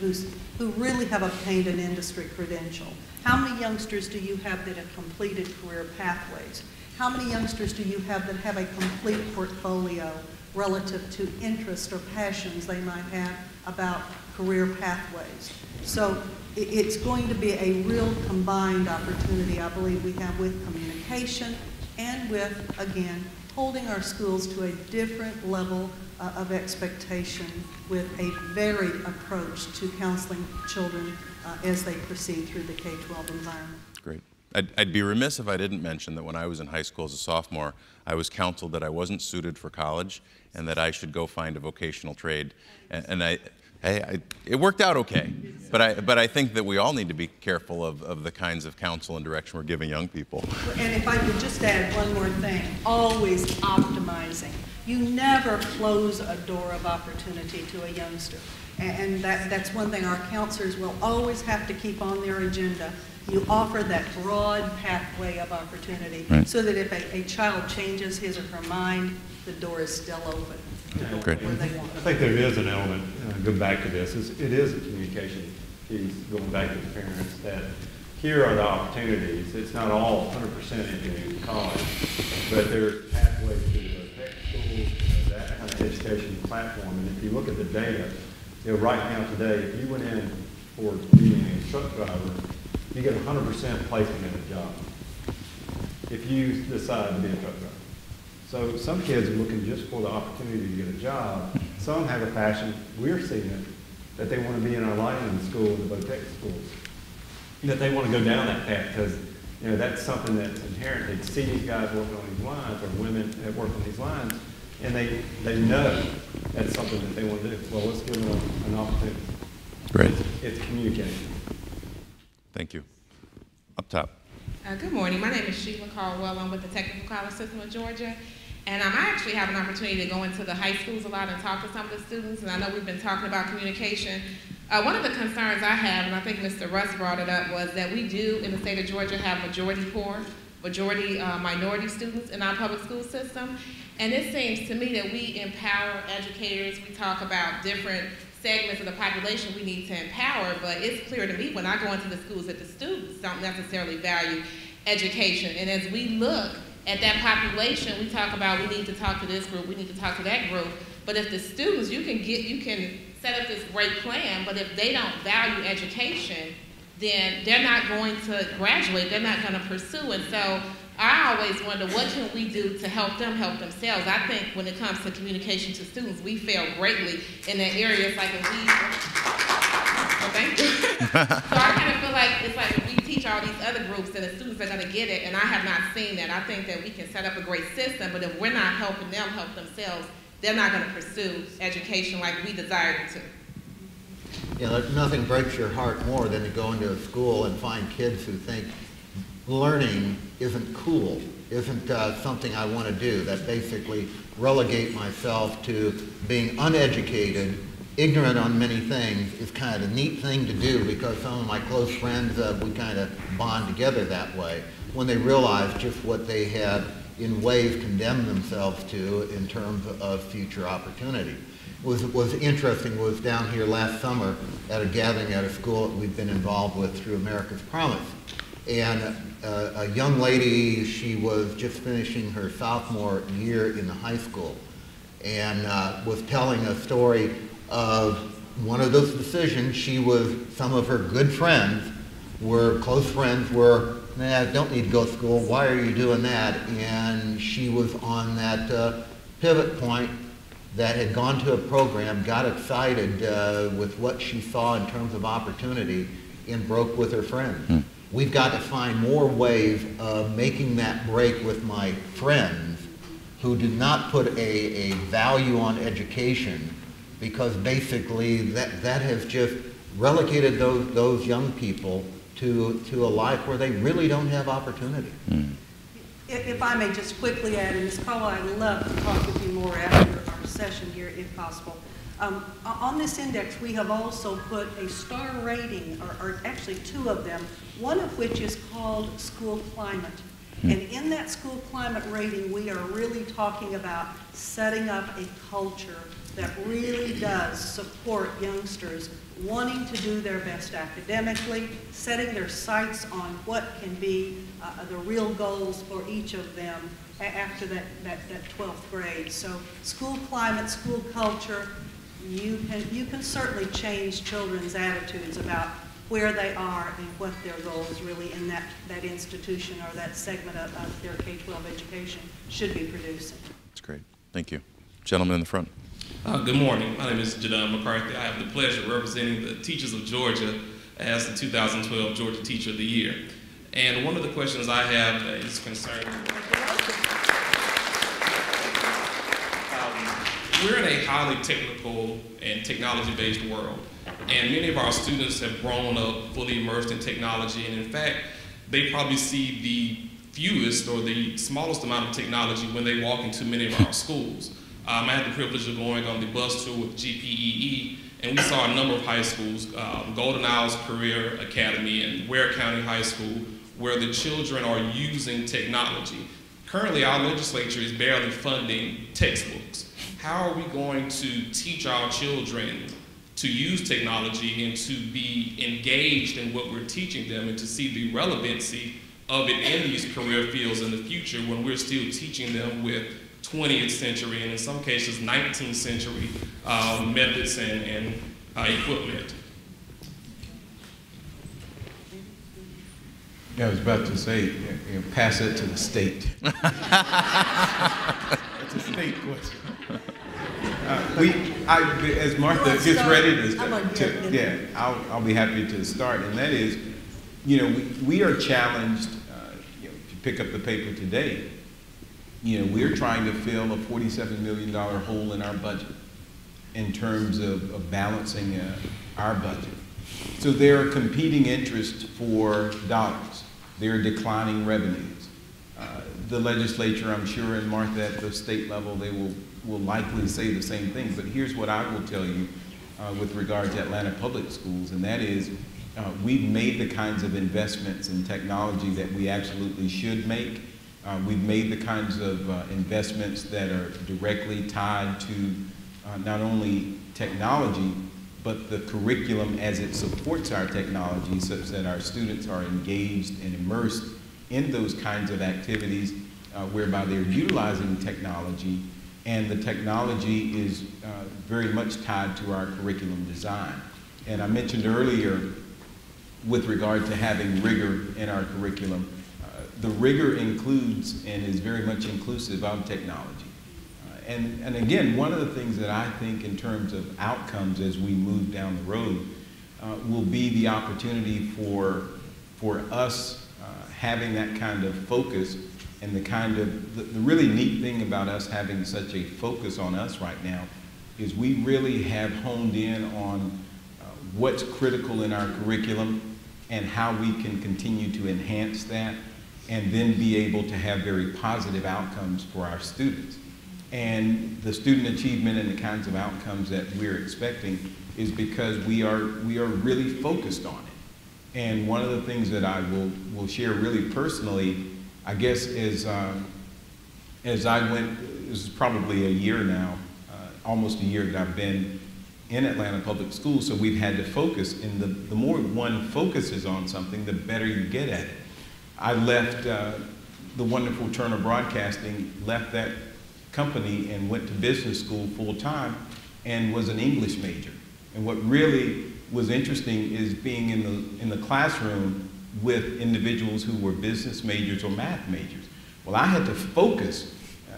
who really have obtained an industry credential? How many youngsters do you have that have completed career pathways? How many youngsters do you have that have a complete portfolio relative to interest or passions they might have about career pathways? So it's going to be a real combined opportunity, I believe, we have with communication and with, again, holding our schools to a different level of expectation with a varied approach to counseling children as they proceed through the K-12 environment. Great. I'd be remiss if I didn't mention that when I was in high school as a sophomore, I was counseled that I wasn't suited for college and that I should go find a vocational trade. And it worked out okay. But I think that we all need to be careful of the kinds of counsel and direction we're giving young people. And if I could just add one more thing, always optimizing. You never close a door of opportunity to a youngster. And that's one thing our counselors will always have to keep on their agenda. You offer that broad pathway of opportunity, right, so that if a child changes his or her mind, the door is still open. Great. Where they want. I think there is an element, go back to this, it is a communication piece, going back to the parents, that here are the opportunities. It's not all 100% into college, but there's pathways to the tech schools, that kind of education platform. And if you look at the data, right now today, if you went in for being a truck driver, you get 100% placement in a job if you decide to be a truck driver. So some kids are looking just for the opportunity to get a job. Some have a passion, we're seeing it, that they want to be in our lighting school, the Botech schools. That they want to go down that path because that's something that's inherent. They see these guys working on these lines, or women that work on these lines, and they know that's something that they want to do. Well, let's give them an opportunity. Great. It's communication. Thank you. Up top. Good morning. My name is Sheila Caldwell. I'm with the Technical College System of Georgia. And I actually have an opportunity to go into the high schools a lot and talk to some of the students. And I know we've been talking about communication. One of the concerns I have, and I think Mr. Russ brought it up, was that we do in the state of Georgia have majority poor, majority minority students in our public school system. And it seems to me that we empower educators. We talk about different segments of the population we need to empower, but it's clear to me when I go into the schools that the students don't necessarily value education. And as we look at that population, we talk about we need to talk to this group, we need to talk to that group. But if the students, you can set up this great plan, but if they don't value education, then they're not going to graduate, they're not going to pursue. And so I always wonder, what can we do to help them help themselves? I think when it comes to communication to students, we fail greatly in that area. It's like if we, well, thank you. So I kind of feel like it's like if we teach all these other groups, then the students are going to get it, and I have not seen that. I think that we can set up a great system, but if we're not helping them help themselves, they're not going to pursue education like we desire them to. Nothing breaks your heart more than to go into a school and find kids who think learning isn't cool, isn't something I want to do, that basically relegate myself to being uneducated, ignorant on many things, is kind of a neat thing to do because some of my close friends, we kind of bond together that way when they realize just what they have in ways condemned themselves to in terms of future opportunity. Was interesting was down here last summer at a gathering at a school that we've been involved with through America's Promise. And a young lady, she was just finishing her sophomore year in the high school and was telling a story of one of those decisions. Some of her good friends were, close friends were, nah, don't need to go to school, why are you doing that? And she was on that pivot point that had gone to a program, got excited with what she saw in terms of opportunity, and broke with her friends. We've got to find more ways of making that break with my friends who do not put a value on education, because basically that has just relegated those young people to a life where they really don't have opportunity. If I may just quickly add, and Ms. Caldwell, I'd love to talk with you more after our session here, if possible. On this index, we have also put a star rating, or actually two of them, one of which is called School Climate. And in that School Climate rating, we are really talking about setting up a culture that really does support youngsters wanting to do their best academically, setting their sights on what can be the real goals for each of them after that 12th grade. So school climate, school culture, you can certainly change children's attitudes about where they are and what their goal is really in that institution or that segment of their K-12 education should be producing. That's great. Thank you. Gentleman in the front. Good morning. My name is Jadon McCarthy. I have the pleasure of representing the Teachers of Georgia as the 2012 Georgia Teacher of the Year. And one of the questions I have is concerned. We're in a highly technical and technology-based world, and many of our students have grown up fully immersed in technology, and in fact, they probably see the fewest or the smallest amount of technology when they walk into many of our schools. I had the privilege of going on the bus tour with GPEE, and we saw a number of high schools, Golden Isles Career Academy and Ware County High School, where the children are using technology. Currently, our legislature is barely funding textbooks. How are we going to teach our children to use technology and to be engaged in what we're teaching them and to see the relevancy of it in these career fields in the future when we're still teaching them with 20th century and in some cases 19th century methods and equipment? I was about to say, pass it to the state. It's a state question. As Martha gets ready to I'll be happy to start, and that is, we are challenged. If you pick up the paper today, we're trying to fill a $47 million hole in our budget in terms of balancing our budget. So there are competing interests for dollars. There are declining revenues. The legislature, I'm sure, and Martha, at the state level, they will likely say the same thing. But here's what I will tell you with regard to Atlanta Public Schools, and that is we've made the kinds of investments in technology that we absolutely should make. We've made the kinds of investments that are directly tied to not only technology, but the curriculum as it supports our technology, such that our students are engaged and immersed in those kinds of activities whereby they're utilizing technology, and the technology is very much tied to our curriculum design. And I mentioned earlier, with regard to having rigor in our curriculum, the rigor includes and is very much inclusive of technology. And again, one of the things that I think in terms of outcomes as we move down the road will be the opportunity for us having that kind of focus, and the really neat thing about us having such a focus on us right now is we really have honed in on what's critical in our curriculum and how we can continue to enhance that and then be able to have very positive outcomes for our students. And the student achievement and the kinds of outcomes that we're expecting is because we are really focused on it. And one of the things that I will share really personally, I guess, is as I went, this is probably a year now, almost a year that I've been in Atlanta Public Schools, so we've had to focus, and the more one focuses on something, the better you get at it. I left the wonderful Turner Broadcasting, left that company and went to business school full-time and was an English major. And what really was interesting is being in the classroom with individuals who were business majors or math majors. Well, I had to focus,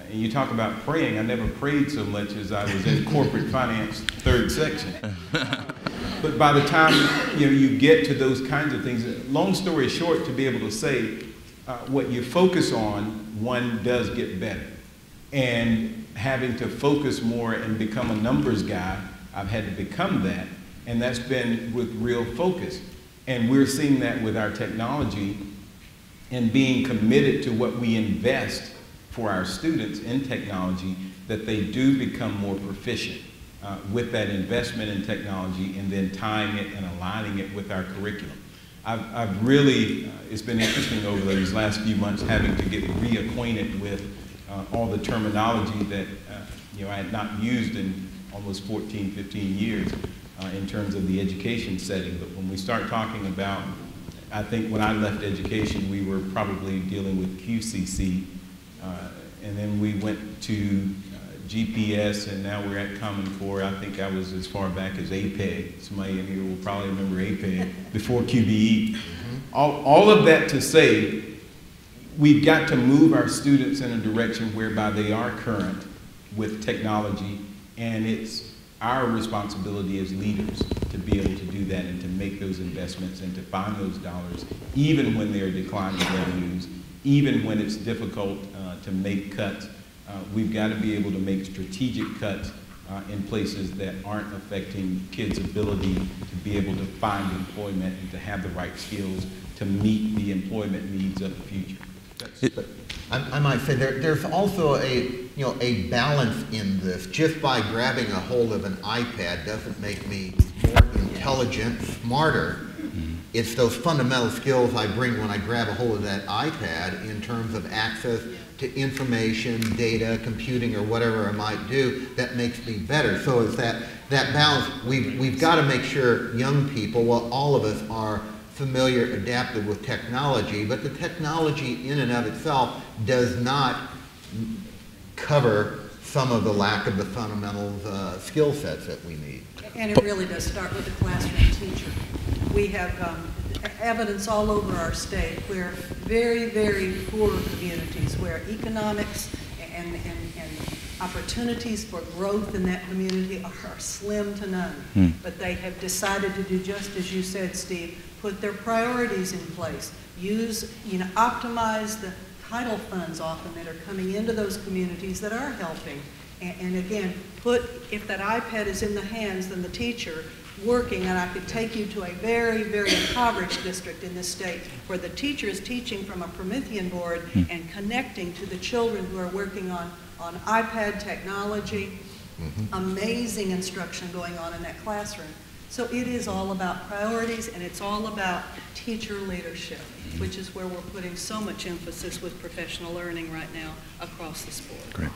and you talk about praying, I never prayed so much as I was in corporate finance, third section. But by the time you get to those kinds of things, long story short, to be able to say what you focus on, one does get better. And having to focus more and become a numbers guy, I've had to become that, and that's been with real focus. And we're seeing that with our technology and being committed to what we invest for our students in technology, that they do become more proficient with that investment in technology and then tying it and aligning it with our curriculum. I've really, it's been interesting over these last few months having to get reacquainted with all the terminology that I had not used in almost 14, 15 years in terms of the education setting. But when we start talking about, I think when I left education, we were probably dealing with QCC, and then we went to GPS, and now we're at Common Core. I think I was as far back as APEG. Somebody in here will probably remember APEG before QBE. Mm-hmm. All of that to say, we've got to move our students in a direction whereby they are current with technology, and it's our responsibility as leaders to be able to do that and to make those investments and to find those dollars, even when there are declining revenues, even when it's difficult to make cuts. We've got to be able to make strategic cuts in places that aren't affecting kids' ability to be able to find employment and to have the right skills to meet the employment needs of the future. I might say there's also a balance in this. Just by grabbing a hold of an iPad doesn't make me more intelligent, smarter. It's those fundamental skills I bring when I grab a hold of that iPad in terms of access to information, data, computing, or whatever I might do that makes me better. So it's that balance. We've got to make sure young people, well, all of us are familiar, adapted with technology, but the technology in and of itself does not cover some of the lack of the fundamental skill sets that we need. And it really does start with the classroom teacher. We have evidence all over our state where very, very poor communities, where economics and opportunities for growth in that community are slim to none. But they have decided to do just as you said, Steve, put their priorities in place, optimize the title funds often that are coming into those communities that are helping. And again, if that iPad is in the hands, then the teacher working, and I could take you to a very, very impoverished district in this state where the teacher is teaching from a Promethean board and connecting to the children who are working on iPad technology. Amazing instruction going on in that classroom. So it is all about priorities, and it's all about teacher leadership, which is where we're putting so much emphasis with professional learning right now across this board. Great.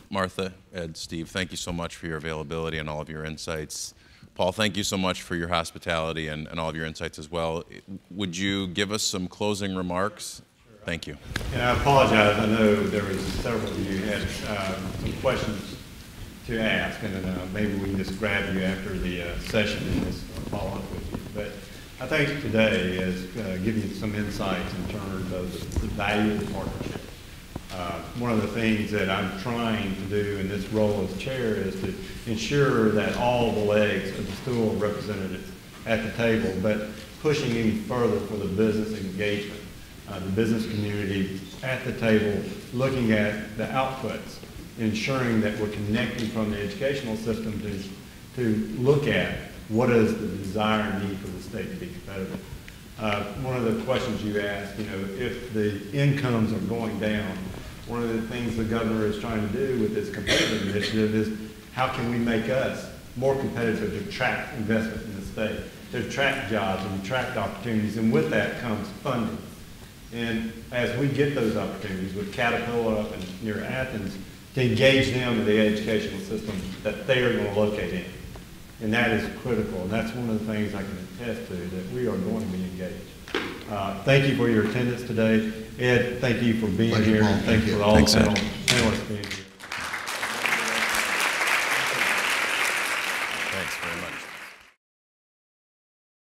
Martha, Ed, Steve, thank you so much for your availability and all of your insights. Paul, thank you so much for your hospitality and all of your insights as well. Would you give us some closing remarks? Sure. Thank you. And I apologize. I know there was several of you had some questions to ask, and maybe we can just grab you after the session and just follow up with you. But I think today is giving you some insights in terms of the value of the partnership. One of the things that I'm trying to do in this role as chair is to ensure that all the legs of the stool are represented at the table, but pushing any further for the business engagement, the business community at the table, looking at the outputs, ensuring that we're connecting from the educational system to look at what is the desire and need for the state to be competitive. One of the questions you asked, if the incomes are going down, one of the things the governor is trying to do with this competitive initiative is how can we make us more competitive to attract investment in the state, to attract jobs and attract opportunities, and with that comes funding. And as we get those opportunities with Caterpillar up near Athens, to engage them in the educational system that they are going to locate in. And that is critical, and that's one of the things I can attest to, that we are going to be engaged. Thank you for your attendance today. Ed, thank you for being here. Paul. Thank you for all the panelists being here.